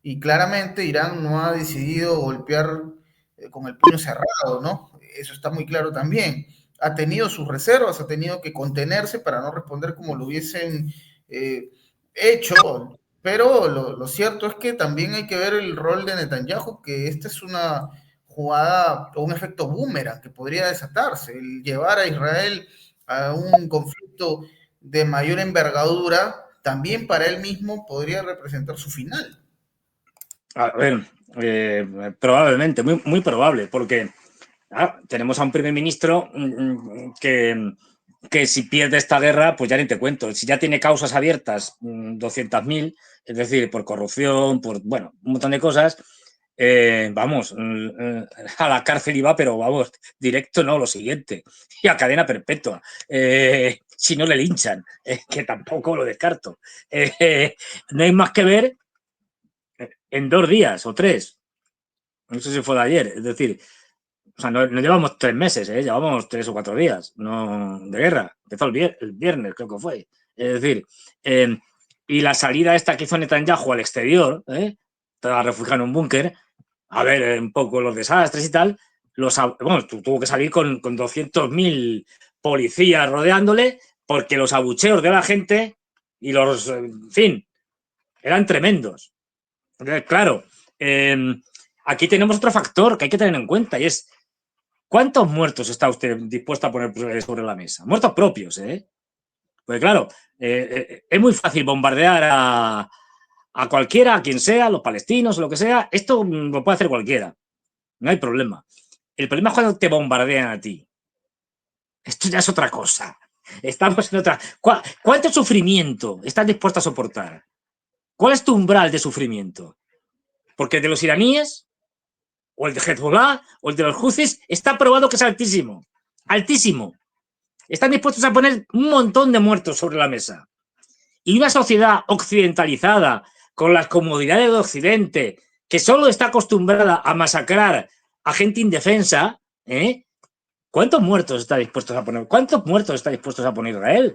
Y claramente Irán no ha decidido golpear con el puño cerrado, ¿no? Eso está muy claro también. Ha tenido sus reservas, ha tenido que contenerse para no responder como lo hubiesen hecho, pero lo cierto es que también hay que ver el rol de Netanyahu, que esta es una jugada o un efecto boomerang que podría desatarse, el llevar a Israel a un conflicto de mayor envergadura, también para él mismo podría representar su final. A ver, probablemente, muy probable, porque tenemos a un primer ministro que si pierde esta guerra, pues ya ni te cuento. Si ya tiene causas abiertas, 200.000, es decir, por corrupción, por, bueno, un montón de cosas, vamos, a la cárcel iba, pero vamos, directo no, lo siguiente, y a cadena perpetua. Si no le linchan, que tampoco lo descarto. No hay más que ver en 2 días o 3. No sé si fue de ayer, es decir, o sea, no llevamos 3 meses, llevamos 3 o 4 días no, de guerra. Empezó el viernes, creo que fue. Es decir, y la salida esta que hizo Netanyahu al exterior, estaba refugiado en un búnker, a ver un poco los desastres y tal, tuvo que salir con 200.000 policías rodeándole porque los abucheos de la gente y los, en fin, eran tremendos. Entonces, claro, aquí tenemos otro factor que hay que tener en cuenta y es ¿cuántos muertos está usted dispuesto a poner sobre la mesa? Muertos propios, ¿eh? Pues claro, es muy fácil bombardear a cualquiera, a quien sea, a los palestinos o lo que sea. Esto lo puede hacer cualquiera. No hay problema. El problema es cuando te bombardean a ti. Esto ya es otra cosa. Estamos en otra. ¿Cuánto sufrimiento estás dispuesto a soportar? ¿Cuál es tu umbral de sufrimiento? Porque de los iraníes, o el de Hezbollah, o el de los Houthis, está probado que es altísimo. Altísimo. Están dispuestos a poner un montón de muertos sobre la mesa. Y una sociedad occidentalizada, con las comodidades de Occidente, que solo está acostumbrada a masacrar a gente indefensa, ¿cuántos muertos está dispuestos a poner? ¿Cuántos muertos está dispuestos a poner Israel?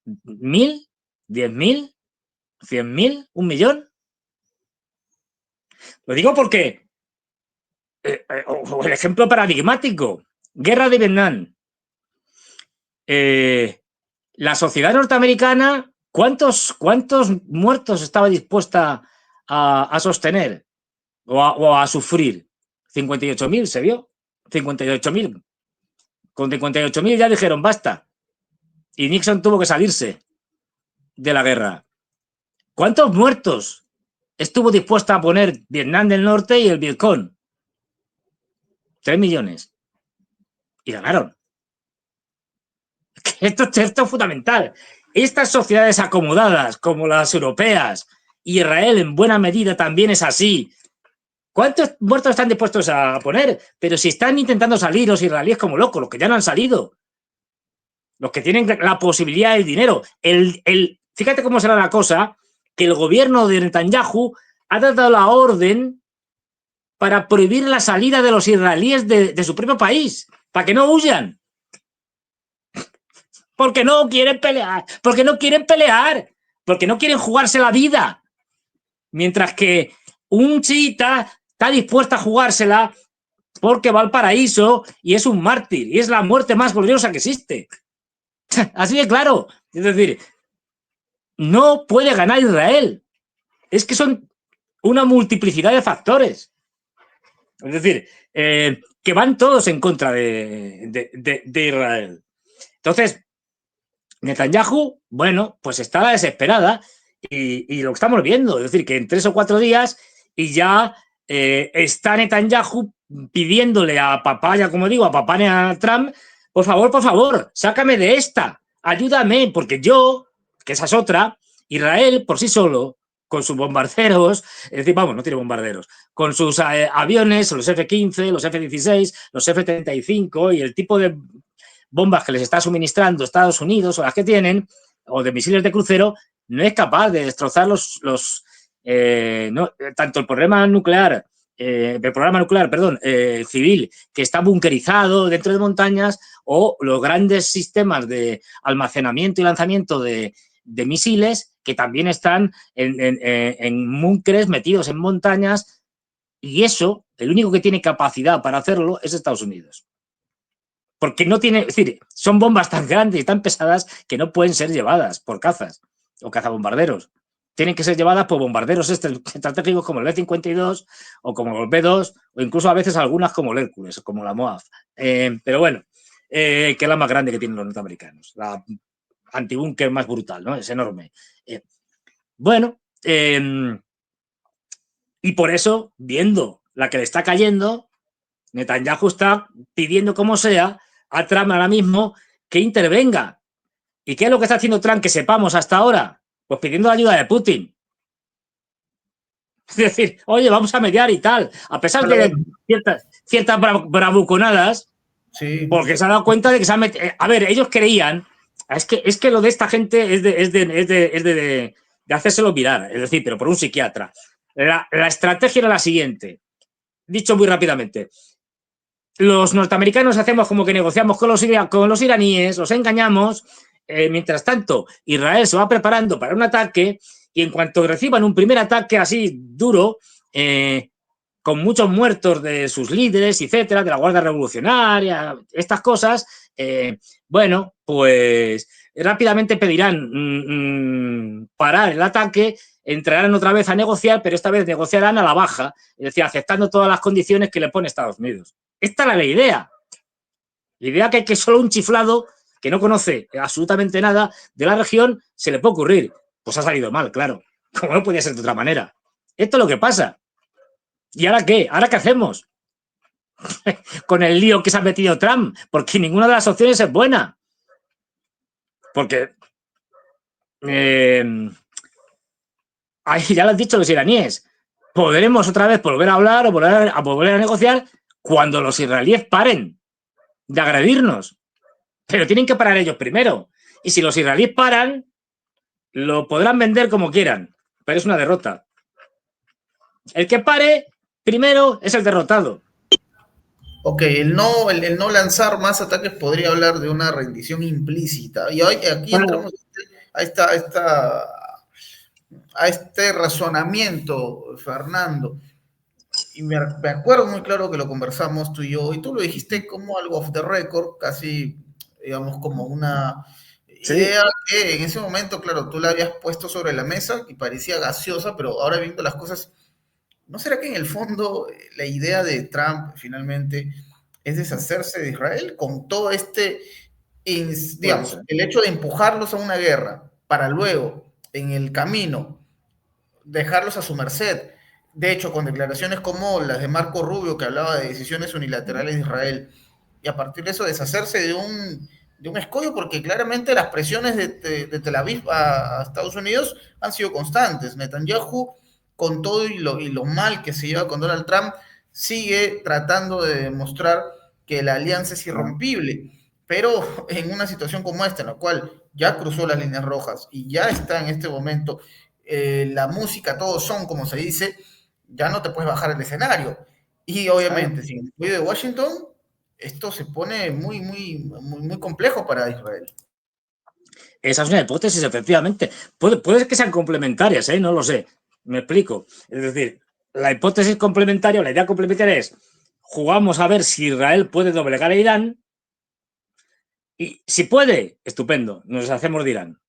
¿1.000? ¿10.000? ¿100.000? ¿1 millón? Lo digo porque o el ejemplo paradigmático, guerra de Vietnam. La sociedad norteamericana, ¿cuántos muertos estaba dispuesta a sostener o a sufrir? 58.000 se vio, 58.000. Con 58.000 ya dijeron basta. Y Nixon tuvo que salirse de la guerra. ¿Cuántos muertos estuvo dispuesta a poner Vietnam del Norte y el Vietcong? 3 millones. Y ganaron. Esto es fundamental. Estas sociedades acomodadas, como las europeas, Israel en buena medida también es así. ¿Cuántos muertos están dispuestos a poner? Pero si están intentando salir los israelíes como locos, los que ya no han salido, los que tienen la posibilidad del dinero. Fíjate cómo será la cosa, que el gobierno de Netanyahu ha dado la orden para prohibir la salida de los israelíes de su propio país, para que no huyan. Porque no quieren pelear, porque no quieren jugarse la vida. Mientras que un chiita está dispuesto a jugársela porque va al paraíso y es un mártir, y es la muerte más gloriosa que existe. Así de claro. Es decir, no puede ganar Israel. Es que son una multiplicidad de factores. Es decir, que van todos en contra de Israel. Entonces, Netanyahu, bueno, pues está a la desesperada y lo que estamos viendo, es decir, que en 3 o 4 días y ya está Netanyahu pidiéndole a papaya, como digo, a papaya Trump, por favor, sácame de esta, ayúdame, porque yo, que esa es otra, Israel por sí solo, con sus bombarderos, es decir, vamos, no tiene bombarderos, con sus aviones, los F-15, los F-16, los F-35 y el tipo de bombas que les está suministrando Estados Unidos o las que tienen, o de misiles de crucero, no es capaz de destrozar tanto el programa nuclear, civil, que está bunkerizado dentro de montañas, o los grandes sistemas de almacenamiento y lanzamiento de misiles que también están en búnkeres metidos en montañas, y eso, el único que tiene capacidad para hacerlo es Estados Unidos. Porque no tiene, es decir, son bombas tan grandes y tan pesadas que no pueden ser llevadas por cazas o cazabombarderos. Tienen que ser llevadas por bombarderos estratégicos como el B-52 o como el B-2 o incluso a veces algunas como el Hércules, como la MOAF. Pero bueno, que es la más grande que tienen los norteamericanos. La antibúnker más brutal, ¿no? Es enorme. Y por eso, viendo la que le está cayendo, Netanyahu está pidiendo como sea a Trump ahora mismo que intervenga. ¿Y qué es lo que está haciendo Trump que sepamos hasta ahora? Pues pidiendo la ayuda de Putin. Es decir, oye, vamos a mediar y tal. A pesar de ciertas bravuconadas, sí, porque se ha dado cuenta de que se ha metido. A ver, ellos creían. Es que lo de esta gente es de hacérselo mirar. Es decir, pero por un psiquiatra. La estrategia era la siguiente. Dicho muy rápidamente. Los norteamericanos hacemos como que negociamos con los iraníes, los engañamos. Mientras tanto, Israel se va preparando para un ataque y en cuanto reciban un primer ataque así duro, con muchos muertos de sus líderes, etcétera, de la Guardia Revolucionaria, estas cosas, bueno, pues rápidamente pedirán parar el ataque, entrarán otra vez a negociar, pero esta vez negociarán a la baja, es decir, aceptando todas las condiciones que le pone Estados Unidos. Esta era la idea. La idea que solo un chiflado que no conoce absolutamente nada de la región se le puede ocurrir. Pues ha salido mal, claro. Como no podía ser de otra manera. Esto es lo que pasa. ¿Y ahora qué? ¿Ahora qué hacemos? Con el lío que se ha metido Trump. Porque ninguna de las opciones es buena. Porque ahí ya lo han dicho los iraníes. Podremos otra vez volver a hablar o volver a negociar cuando los israelíes paren de agredirnos. Pero tienen que parar ellos primero. Y si los israelíes paran, lo podrán vender como quieran, pero es una derrota. El que pare primero es el derrotado. Ok, el no lanzar más ataques podría hablar de una rendición implícita. Y hoy aquí entramos a este razonamiento, Fernando. y me acuerdo muy claro que lo conversamos tú y yo, y tú lo dijiste como algo off the record, casi, digamos, como una Sí, idea que en ese momento, claro, tú la habías puesto sobre la mesa y parecía gaseosa, pero ahora viendo las cosas, ¿no será que en el fondo la idea de Trump finalmente es deshacerse de Israel con todo este, puede digamos, ser. el hecho de empujarlos a una guerra para luego, en el camino, dejarlos a su merced? De hecho, con declaraciones como las de Marco Rubio, que hablaba de decisiones unilaterales de Israel, y a partir de eso deshacerse de un escollo, porque claramente las presiones de Tel Aviv a Estados Unidos han sido constantes. Netanyahu, con todo y lo mal que se lleva con Donald Trump, sigue tratando de demostrar que la alianza es Ah. irrompible, pero en una situación como esta, en la cual ya cruzó las líneas rojas y ya está en este momento la música, todos son, como se dice, ya no te puedes bajar el escenario. Y Claro. obviamente, sin el apoyo de Washington, esto se pone muy complejo para Israel. Esa es una hipótesis, efectivamente. Puede que sean complementarias, ¿eh? No lo sé. Me explico. Es decir, la hipótesis complementaria, la idea complementaria es, jugamos a ver si Israel puede doblegar a Irán y si puede, estupendo, nos deshacemos de Irán.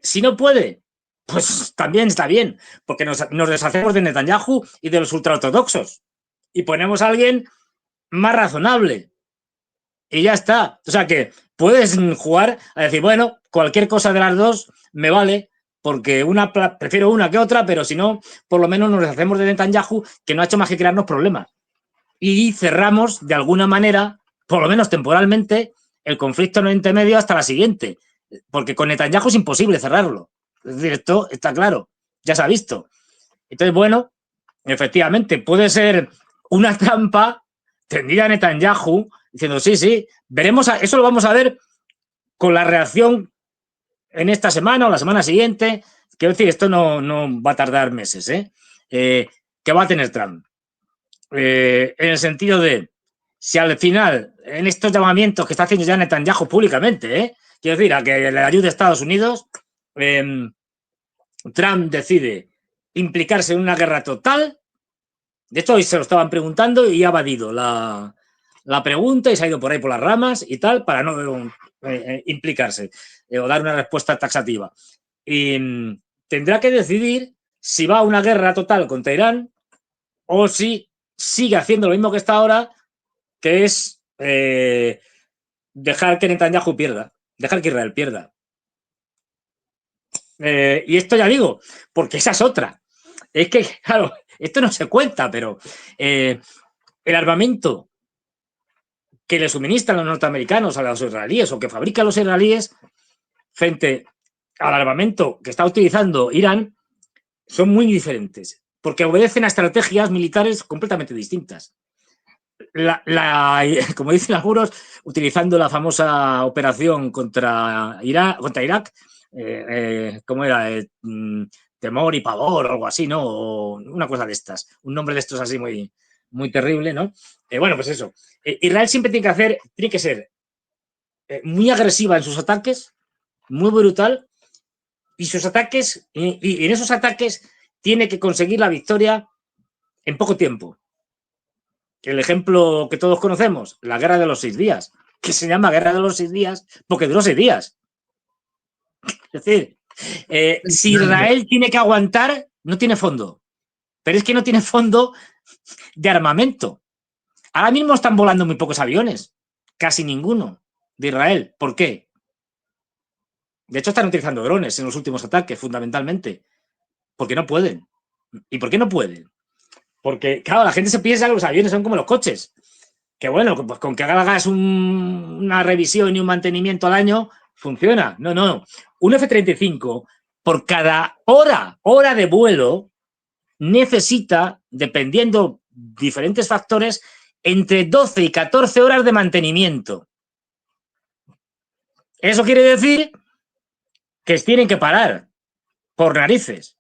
Si no puede, pues también está bien, porque nos deshacemos de Netanyahu y de los ultraortodoxos y ponemos a alguien más razonable y ya está. O sea que puedes jugar a decir, bueno, cualquier cosa de las dos me vale, porque prefiero una que otra, pero si no, por lo menos nos deshacemos de Netanyahu, que no ha hecho más que crearnos problemas. Y cerramos de alguna manera, por lo menos temporalmente, el conflicto en Oriente Medio hasta la siguiente. Porque con Netanyahu es imposible cerrarlo. Es decir, esto está claro, ya se ha visto. Entonces, bueno, efectivamente, puede ser una trampa tendida a Netanyahu diciendo, sí, sí, veremos, eso lo vamos a ver con la reacción en esta semana o la semana siguiente. Quiero decir, esto no va a tardar meses, ¿eh? Que va a tener Trump. En el sentido de, si al final, en estos llamamientos que está haciendo ya Netanyahu públicamente, quiero decir, a que le ayude a Estados Unidos, Trump decide implicarse en una guerra total. De hecho, hoy se lo estaban preguntando y ha evadido la pregunta y se ha ido por ahí por las ramas y tal para no implicarse o dar una respuesta taxativa. Y tendrá que decidir si va a una guerra total contra Irán o si sigue haciendo lo mismo que está ahora, que es dejar que Netanyahu pierda, dejar que Israel pierda. Y esto ya digo, porque esa es otra. Es que, claro, esto no se cuenta, pero el armamento que le suministran los norteamericanos a los israelíes o que fabrican los israelíes frente al armamento que está utilizando Irán son muy diferentes, porque obedecen a estrategias militares completamente distintas. Como dicen algunos, utilizando la famosa operación contra Irak, ¿cómo era? Temor y pavor o algo así, ¿no? O una cosa de estas, un nombre de estos así muy terrible, ¿no? Bueno, pues eso. Israel siempre tiene que ser muy agresiva en sus ataques, muy brutal, y sus ataques, y en esos ataques tiene que conseguir la victoria en poco tiempo. El ejemplo que todos conocemos, la guerra de los 6 días, que se llama guerra de los 6 días porque duró 6 días. Es decir, si Israel tiene que aguantar, no tiene fondo. Pero es que no tiene fondo de armamento. Ahora mismo están volando muy pocos aviones, casi ninguno de Israel. ¿Por qué? De hecho, están utilizando drones en los últimos ataques, fundamentalmente, porque no pueden. ¿Y por qué no pueden? Porque, claro, la gente se piensa que los aviones son como los coches. Que bueno, pues con que hagas una revisión y un mantenimiento al año, funciona. No, no. Un F-35, por cada hora de vuelo, necesita, dependiendo diferentes factores, entre 12 y 14 horas de mantenimiento. Eso quiere decir que tienen que parar por narices.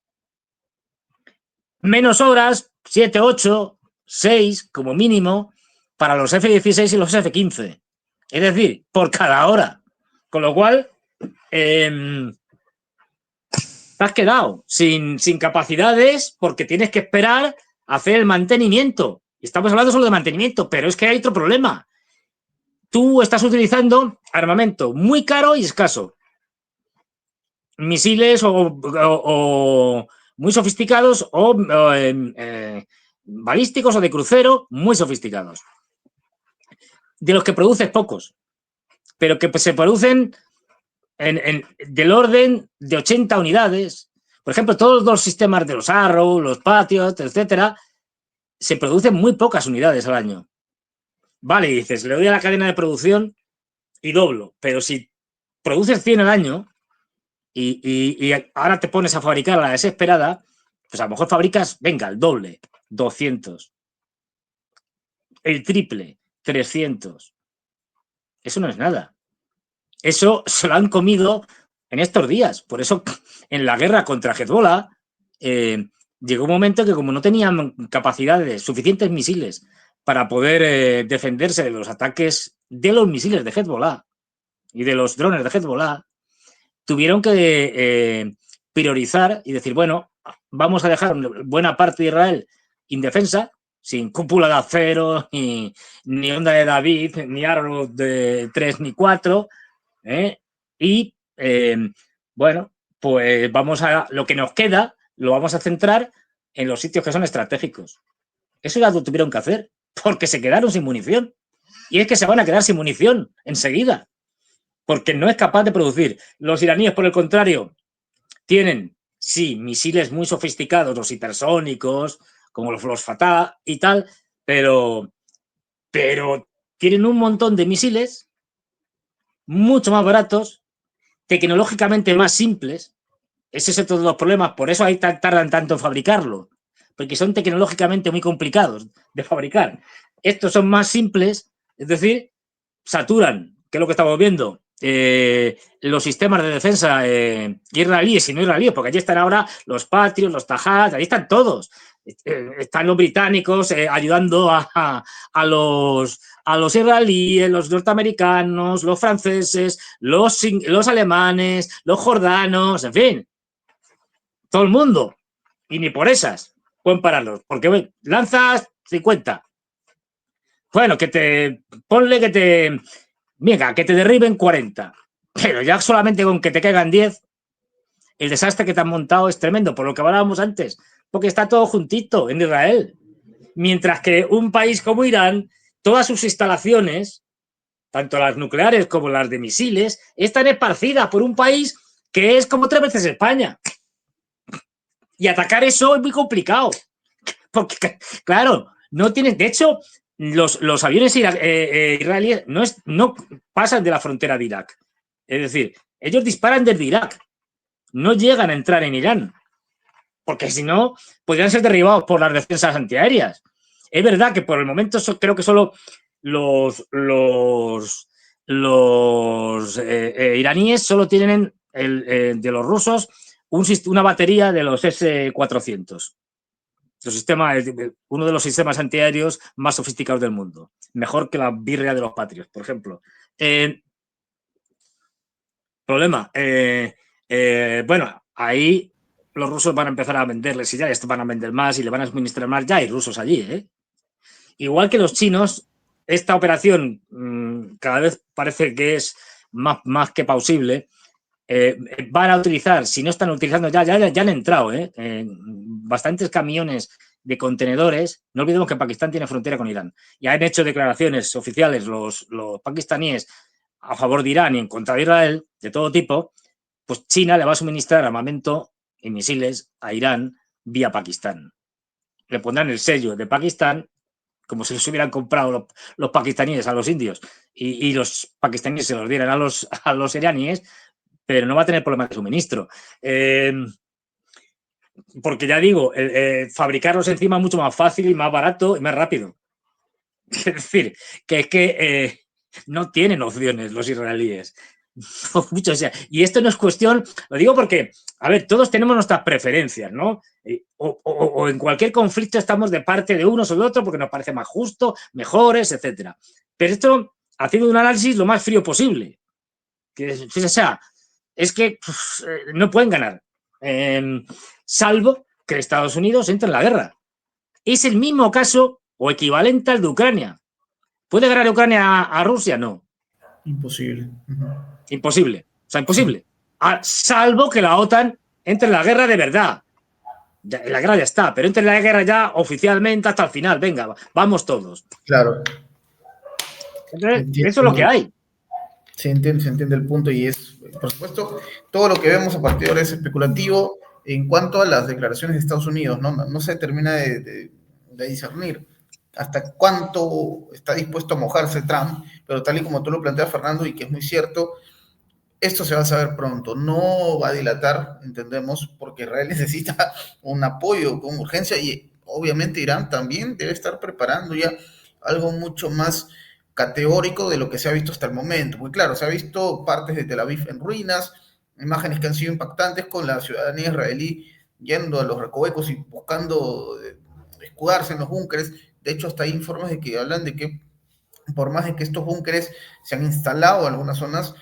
Menos horas, 7, 8, 6 como mínimo, para los F-16 y los F-15. Es decir, por cada hora. Con lo cual, te has quedado sin capacidades porque tienes que esperar hacer el mantenimiento. Estamos hablando solo de mantenimiento, pero es que hay otro problema. Tú estás utilizando armamento muy caro y escaso. Misiles o muy sofisticados o balísticos o de crucero muy sofisticados. De los que produces pocos, pero que se producen del orden de 80 unidades. Por ejemplo, todos los sistemas de los Arrow, los Patriot, etcétera, se producen muy pocas unidades al año. Vale, dices, le doy a la cadena de producción y doblo, pero si produces 100 al año y ahora te pones a fabricar a la desesperada, pues a lo mejor fabricas, venga, el doble, 200, el triple, 300. Eso no es nada. Eso se lo han comido en estos días. Por eso, en la guerra contra Hezbollah, llegó un momento que como no tenían capacidades, suficientes misiles para poder defenderse de los ataques de los misiles de Hezbollah y de los drones de Hezbollah, tuvieron que priorizar y decir, bueno, vamos a dejar buena parte de Israel indefensa, sin cúpula de acero, ni onda de David, ni Arrow de 3 ni 4, y bueno, pues vamos a lo que nos queda, lo vamos a centrar en los sitios que son estratégicos. Eso ya lo tuvieron que hacer, porque se quedaron sin munición. Y es que se van a quedar sin munición enseguida, porque no es capaz de producir. Los iraníes, por el contrario, tienen, sí, misiles muy sofisticados, los hipersónicos, como los Fatah y tal, pero tienen un montón de misiles mucho más baratos, tecnológicamente más simples. Ese es otro de los problemas, por eso ahí tardan tanto en fabricarlo, porque son tecnológicamente muy complicados de fabricar. Estos son más simples, es decir, saturan, que es lo que estamos viendo, los sistemas de defensa israelíes y no israelíes, porque allí están ahora los Patriot, los Tajat, allí están todos. Están los británicos ayudando a los israelíes, los norteamericanos, los franceses, los alemanes, los jordanos, en fin, todo el mundo. Y ni por esas pueden pararlos, porque lanzas 50. Bueno, ponle que te, venga, que te derriben 40, pero ya solamente con que te caigan 10, el desastre que te han montado es tremendo, por lo que hablábamos antes, porque está todo juntito en Israel. Mientras que un país como Irán, todas sus instalaciones, tanto las nucleares como las de misiles, están esparcidas por un país que es como 3 veces España. Y atacar eso es muy complicado. Porque, claro, no tienen. De hecho, los aviones israelíes no pasan de la frontera de Irak. Es decir, ellos disparan desde Irak. No llegan a entrar en Irán. Porque si no, podrían ser derribados por las defensas antiaéreas. Es verdad que por el momento creo que solo los iraníes solo tienen de los rusos una batería de los S-400. Uno de los sistemas antiaéreos más sofisticados del mundo. Mejor que la birria de los Patriots, por ejemplo. Problema. Bueno, ahí los rusos van a empezar a venderles y ya les van a vender más y le van a suministrar más. Ya hay rusos allí, Igual que los chinos, esta operación cada vez parece que es más que plausible. Van a utilizar, si no están utilizando, ya han entrado, bastantes camiones de contenedores. No olvidemos que Pakistán tiene frontera con Irán. Y han hecho declaraciones oficiales los pakistaníes a favor de Irán y en contra de Israel, de todo tipo. Pues China le va a suministrar armamento y misiles a Irán vía Pakistán. Le pondrán el sello de Pakistán, como si los hubieran comprado los pakistaníes a los indios y los pakistaníes se los dieran a los iraníes, pero no va a tener problemas de suministro. Porque ya digo, fabricarlos encima es mucho más fácil y más barato y más rápido. Es decir, que es que no tienen opciones los israelíes. Mucho, o sea, y esto no es cuestión, lo digo porque, a ver, todos tenemos nuestras preferencias, ¿no? O en cualquier conflicto estamos de parte de unos o de otros porque nos parece más justo, mejores, etcétera. Pero esto, haciendo un análisis lo más frío posible. O sea, es que no pueden ganar, salvo que Estados Unidos entre en la guerra. es el mismo caso o equivalente al de Ucrania. ¿Puede ganar Ucrania a Rusia? No. Imposible. Uh-huh. Imposible. O sea, Sí. imposible. Salvo que la OTAN entre en la guerra de verdad. Ya, la guerra ya está, pero entre en la guerra ya oficialmente hasta el final. Venga, vamos todos. Claro. Entonces, Entiendo. eso es lo que hay. Se entiende el punto y es, por supuesto, todo lo que vemos a partir de ahora es especulativo en cuanto a las declaraciones de Estados Unidos, no se termina de discernir hasta cuánto está dispuesto a mojarse Trump, pero tal y como tú lo planteas, Fernando, y que es muy cierto, esto se va a saber pronto, no va a dilatar, entendemos, porque Israel necesita un apoyo con urgencia y obviamente Irán también debe estar preparando ya algo mucho más categórico de lo que se ha visto hasta el momento. Porque claro, se ha visto partes de Tel Aviv en ruinas, imágenes que han sido impactantes con la ciudadanía israelí yendo a los recovecos y buscando escudarse en los búnkeres. De hecho, hasta hay informes de que hablan de que por más de que estos búnkeres se han instalado en algunas zonas,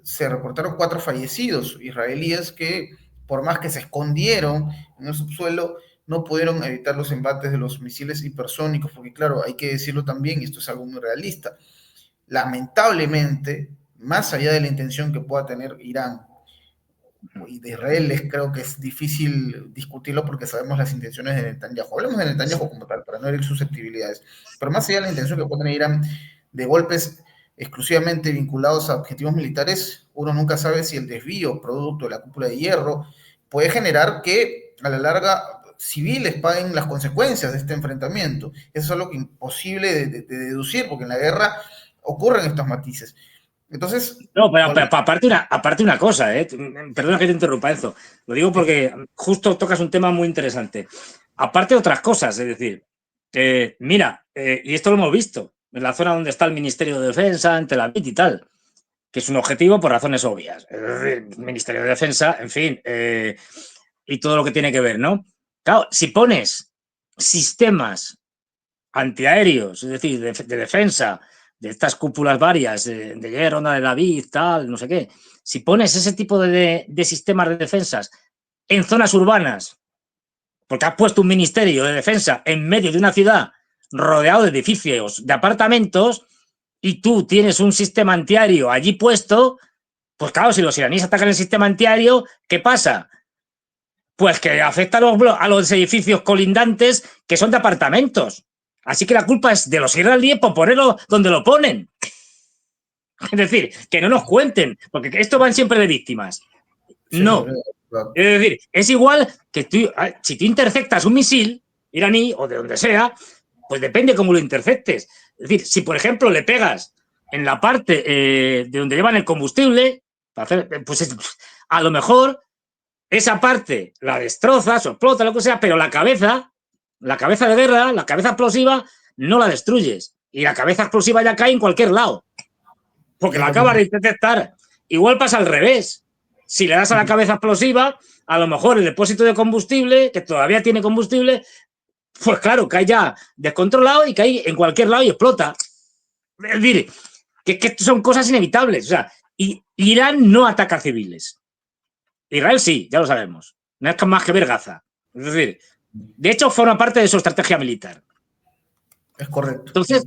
se reportaron 4 fallecidos israelíes que, por más que se escondieron en el subsuelo, no pudieron evitar los embates de los misiles hipersónicos, porque claro, hay que decirlo también, y esto es algo muy realista, lamentablemente, más allá de la intención que pueda tener Irán y de Israel, creo que es difícil discutirlo porque sabemos las intenciones de Netanyahu. Hablemos de Netanyahu como tal, para no herir susceptibilidades. Pero más allá de la intención que puede tener Irán de golpes exclusivamente vinculados a objetivos militares, uno nunca sabe si el desvío producto de la cúpula de hierro puede generar que a la larga civiles paguen las consecuencias de este enfrentamiento. Eso es algo que imposible de deducir porque en la guerra ocurren estos matices. Entonces, no, pero aparte una cosa, perdona que te interrumpa, Enzo. Lo digo porque justo tocas un tema muy interesante. Aparte de otras cosas, es decir, mira, y esto lo hemos visto, en la zona donde está el Ministerio de Defensa, en Tel Aviv y tal, que es un objetivo por razones obvias. Es decir, el Ministerio de Defensa, en fin, y todo lo que tiene que ver, ¿no? Claro, si pones sistemas antiaéreos, es decir, de defensa, de estas cúpulas varias, de hierro, de David, tal, no sé qué, si pones ese tipo de sistemas de defensas en zonas urbanas, porque has puesto un ministerio de defensa en medio de una ciudad rodeado de edificios, de apartamentos, y tú tienes un sistema antiaéreo allí puesto, pues claro, si los iraníes atacan el sistema antiaéreo, ¿qué pasa? Pues que afecta a los edificios colindantes que son de apartamentos. Así que la culpa es de los israelíes por ponerlo donde lo ponen. Es decir, que no nos cuenten, porque esto van siempre de víctimas. sí, No. Es decir, es igual que tú, si tú interceptas un misil iraní o de donde sea, pues depende cómo lo interceptes. Es decir, si por ejemplo le pegas en la parte de donde llevan el combustible, para hacer, pues a lo mejor esa parte la destrozas o explota, lo que sea, pero la cabeza de guerra, la cabeza explosiva, no la destruyes. Y la cabeza explosiva ya cae en cualquier lado. Porque la acabas de detectar. Igual pasa al revés. Si le das a la cabeza explosiva, a lo mejor el depósito de combustible, que todavía tiene combustible, pues claro, cae ya descontrolado y cae en cualquier lado y explota. Es decir, que son cosas inevitables. O sea, y Irán no ataca civiles. Israel sí, ya lo sabemos. No es más que ver Gaza. Es decir, de hecho, forma parte de su estrategia militar. Es correcto. Entonces,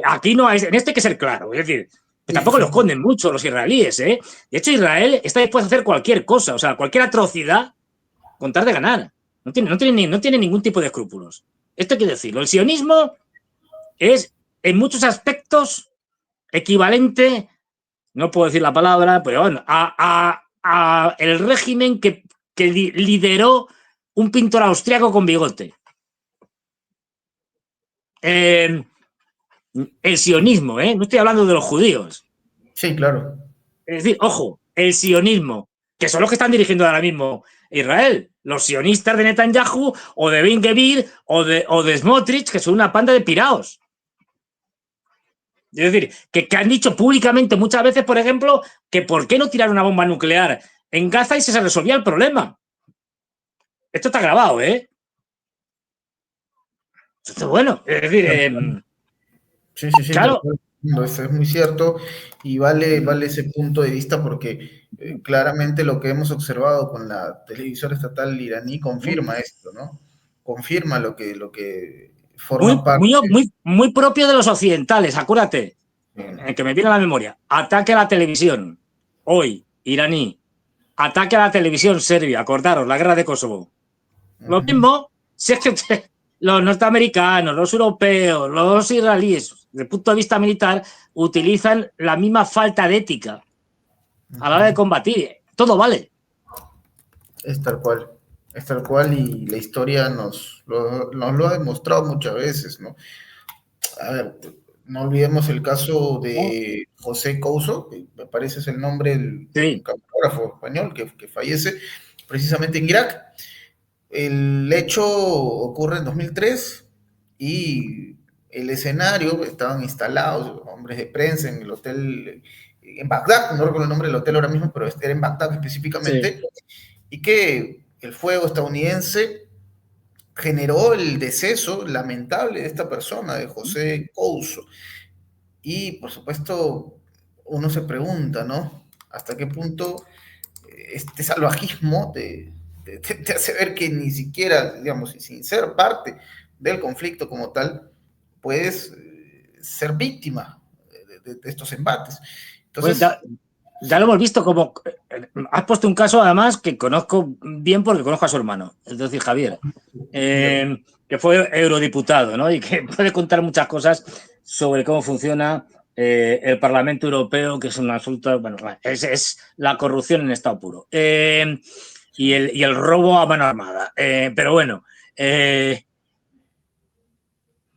aquí no hay, en esto hay que ser claro. Es decir, que tampoco lo esconden mucho los israelíes. De hecho, Israel está dispuesto a hacer cualquier cosa, o sea, cualquier atrocidad con tal de ganar. No tiene ningún tipo de escrúpulos. Esto hay que decirlo. El sionismo es, en muchos aspectos, equivalente, no puedo decir la palabra, pero bueno, a el régimen que lideró un pintor austriaco con bigote. El sionismo, no estoy hablando de los judíos. Sí, claro. Es decir, ojo, el sionismo, que son los que están dirigiendo ahora mismo Israel, los sionistas de Netanyahu o de Ben Gvir o de Smotrich, que son una panda de piraos. Es decir, que han dicho públicamente muchas veces, por ejemplo, que por qué no tirar una bomba nuclear en Gaza y se resolvía el problema. Esto está grabado, Esto es bueno. Es decir, sí, claro. Eso es muy cierto y vale ese punto de vista porque claramente lo que hemos observado con la televisora estatal iraní confirma esto, ¿no? confirma lo que forma parte. Muy propio de los occidentales, acuérdate, que me viene a la memoria. Ataque a la televisión, hoy, iraní. Ataque a la televisión serbia, acordaros, la guerra de Kosovo. Lo mismo, si es que los norteamericanos, los europeos, los israelíes, desde el punto de vista militar, utilizan la misma falta de ética a la hora de combatir. Todo vale. Es tal cual, y la historia nos lo ha demostrado muchas veces, ¿no? A ver, no olvidemos el caso de José Couso, que me parece es el nombre del camarógrafo español que fallece precisamente en Irak. El hecho ocurre en 2003 y el escenario, estaban instalados hombres de prensa en el hotel en Bagdad, no recuerdo el nombre del hotel ahora mismo, pero era en Bagdad específicamente, y que el fuego estadounidense generó el deceso lamentable de esta persona, de José Couso. Y por supuesto, uno se pregunta, ¿no? ¿Hasta qué punto este salvajismo te hace ver que ni siquiera, digamos, sin ser parte del conflicto como tal, puedes ser víctima de estos embates? Entonces, pues ya lo hemos visto, como has puesto un caso además que conozco bien porque conozco a su hermano, es decir, Javier, que fue eurodiputado, ¿no? Y que puede contar muchas cosas sobre cómo funciona el Parlamento Europeo, que es un asunto, bueno, es la corrupción en estado puro. Y el robo a mano armada. Pero bueno,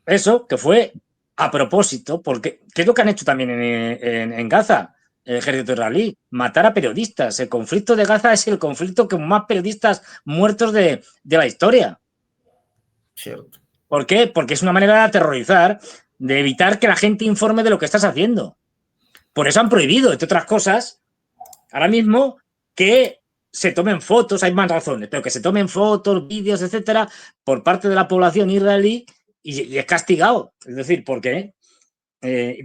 eso que fue a propósito, porque ¿qué es lo que han hecho también en Gaza? El ejército israelí, matar a periodistas. El conflicto de Gaza es el conflicto con más periodistas muertos de la historia. cierto. ¿Por qué? Porque es una manera de aterrorizar, de evitar que la gente informe de lo que estás haciendo. Por eso han prohibido, entre otras cosas, ahora mismo que se tomen fotos, hay más razones, pero que se tomen fotos, vídeos, etcétera, por parte de la población israelí y es castigado. Es decir, ¿por qué?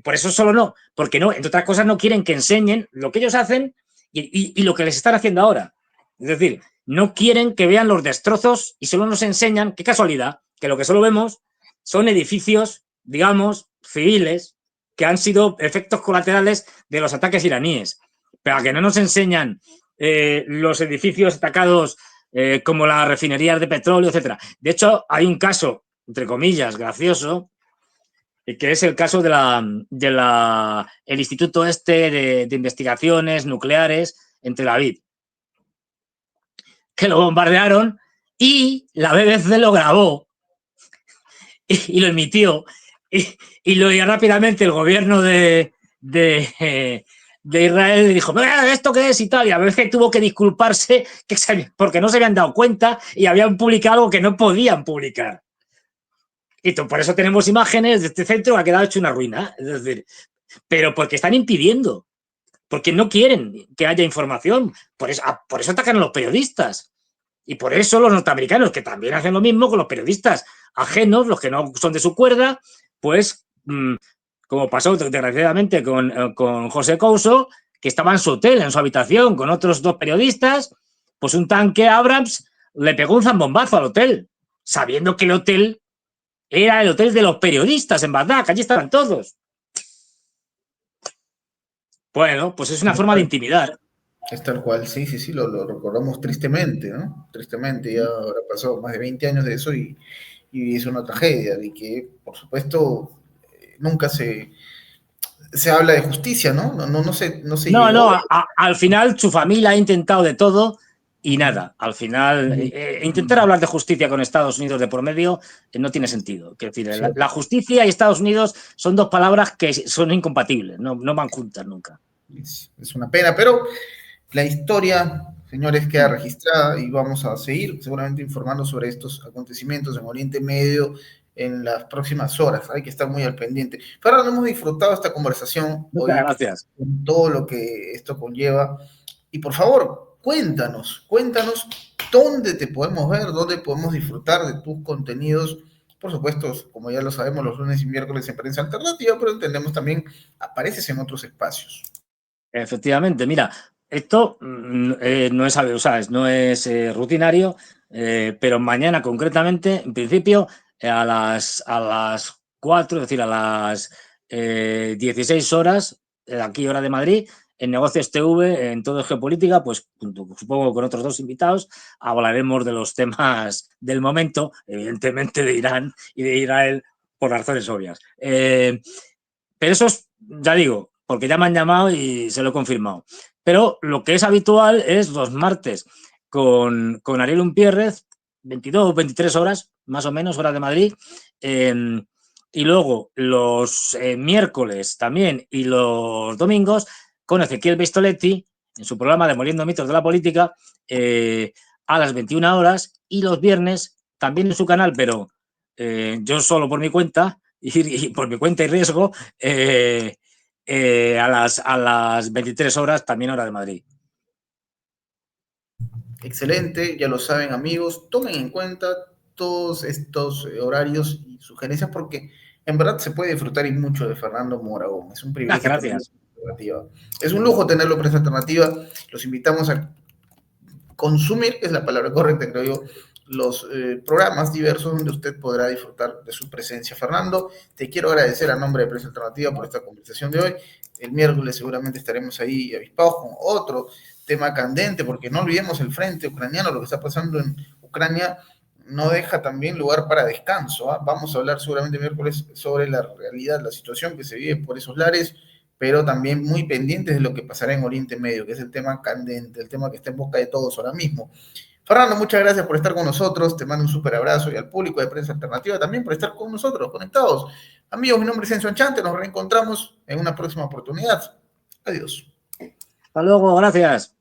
Por eso solo no, porque no, entre otras cosas no quieren que enseñen lo que ellos hacen y lo que les están haciendo ahora. Es decir, no quieren que vean los destrozos y solo nos enseñan, qué casualidad, que lo que solo vemos son edificios, digamos, civiles, que han sido efectos colaterales de los ataques iraníes. Pero a que no nos enseñan los edificios atacados como las refinerías de petróleo, etcétera. De hecho, hay un caso, entre comillas, gracioso, que es el caso el Instituto de Investigaciones Nucleares en Tel Aviv, que lo bombardearon y la BBC lo grabó y lo emitió y rápidamente el gobierno de Israel dijo, ¿esto qué es? Y tal, y a veces tuvo que disculparse porque no se habían dado cuenta y habían publicado algo que no podían publicar. Y por eso tenemos imágenes de este centro que ha quedado hecho una ruina. Es decir, pero porque están impidiendo, porque no quieren que haya información. Por eso atacan a los periodistas. Y por eso los norteamericanos, que también hacen lo mismo con los periodistas ajenos, los que no son de su cuerda, pues, como pasó desgraciadamente con José Couso, que estaba en su hotel, en su habitación, con otros 2 periodistas, pues un tanque Abrams le pegó un zambombazo al hotel, sabiendo que el hotel era el hotel de los periodistas en Bagdad, que allí estaban todos. Bueno, pues es una forma de intimidar. Es tal cual, sí, lo recordamos tristemente, ¿no? Tristemente, ya habrá pasado más de 20 años de eso y es una tragedia, de que, por supuesto, nunca se habla de justicia, ¿no? No se llegó. Al final su familia ha intentado de todo y nada. Al final, intentar hablar de justicia con Estados Unidos de por medio no tiene sentido. Es decir, la justicia y Estados Unidos son 2 palabras que son incompatibles, no van juntas nunca. Es una pena, pero la historia, señores, queda registrada y vamos a seguir seguramente informando sobre estos acontecimientos en Oriente Medio en las próximas horas. Hay que estar muy al pendiente. Pero hemos disfrutado esta conversación Muchas hoy gracias. con todo lo que esto conlleva. Y por favor, cuéntanos dónde te podemos ver, dónde podemos disfrutar de tus contenidos. Por supuesto, como ya lo sabemos, los lunes y miércoles en Prensa Alternativa, pero entendemos también apareces en otros espacios. Efectivamente, mira, esto no es, ¿sabes? No es rutinario, pero mañana concretamente, en principio, a las 4, es decir, a las 16 horas, aquí hora de Madrid, en Negocios TV, en Todo Geopolítica, pues supongo con otros 2 invitados, hablaremos de los temas del momento, evidentemente de Irán y de Israel, por razones obvias. Pero eso es, ya digo, porque ya me han llamado y se lo he confirmado. Pero lo que es habitual es los martes con Ariel Umpierrez, 22 o 23 horas, más o menos, hora de Madrid. Y luego los miércoles también y los domingos con Ezequiel Bistoletti en su programa Demoliendo mitos de la política a las 21 horas y los viernes también en su canal, pero yo solo por mi cuenta y por mi cuenta y riesgo a las 23 horas también hora de Madrid. Excelente, ya lo saben amigos, tomen en cuenta todos estos horarios y sugerencias porque en verdad se puede disfrutar y mucho de Fernando Moragón. Es un privilegio tenerlo Gracias. en Prensa Alternativa. Es un lujo tenerlo en Prensa Alternativa. Los invitamos a consumir, que es la palabra correcta, creo yo, los programas diversos donde usted podrá disfrutar de su presencia. Fernando, te quiero agradecer a nombre de Prensa Alternativa por esta conversación de hoy. El miércoles seguramente estaremos ahí avispados con otro tema candente, porque no olvidemos el frente ucraniano, lo que está pasando en Ucrania no deja también lugar para descanso. Vamos a hablar seguramente miércoles sobre la realidad, la situación que se vive por esos lares, pero también muy pendientes de lo que pasará en Oriente Medio, que es el tema candente, el tema que está en boca de todos ahora mismo. Fernando, muchas gracias por estar con nosotros, te mando un súper abrazo y al público de Prensa Alternativa también por estar con nosotros, conectados. Amigos, mi nombre es Enzo Anchante, nos reencontramos en una próxima oportunidad. Adiós. Hasta luego, gracias.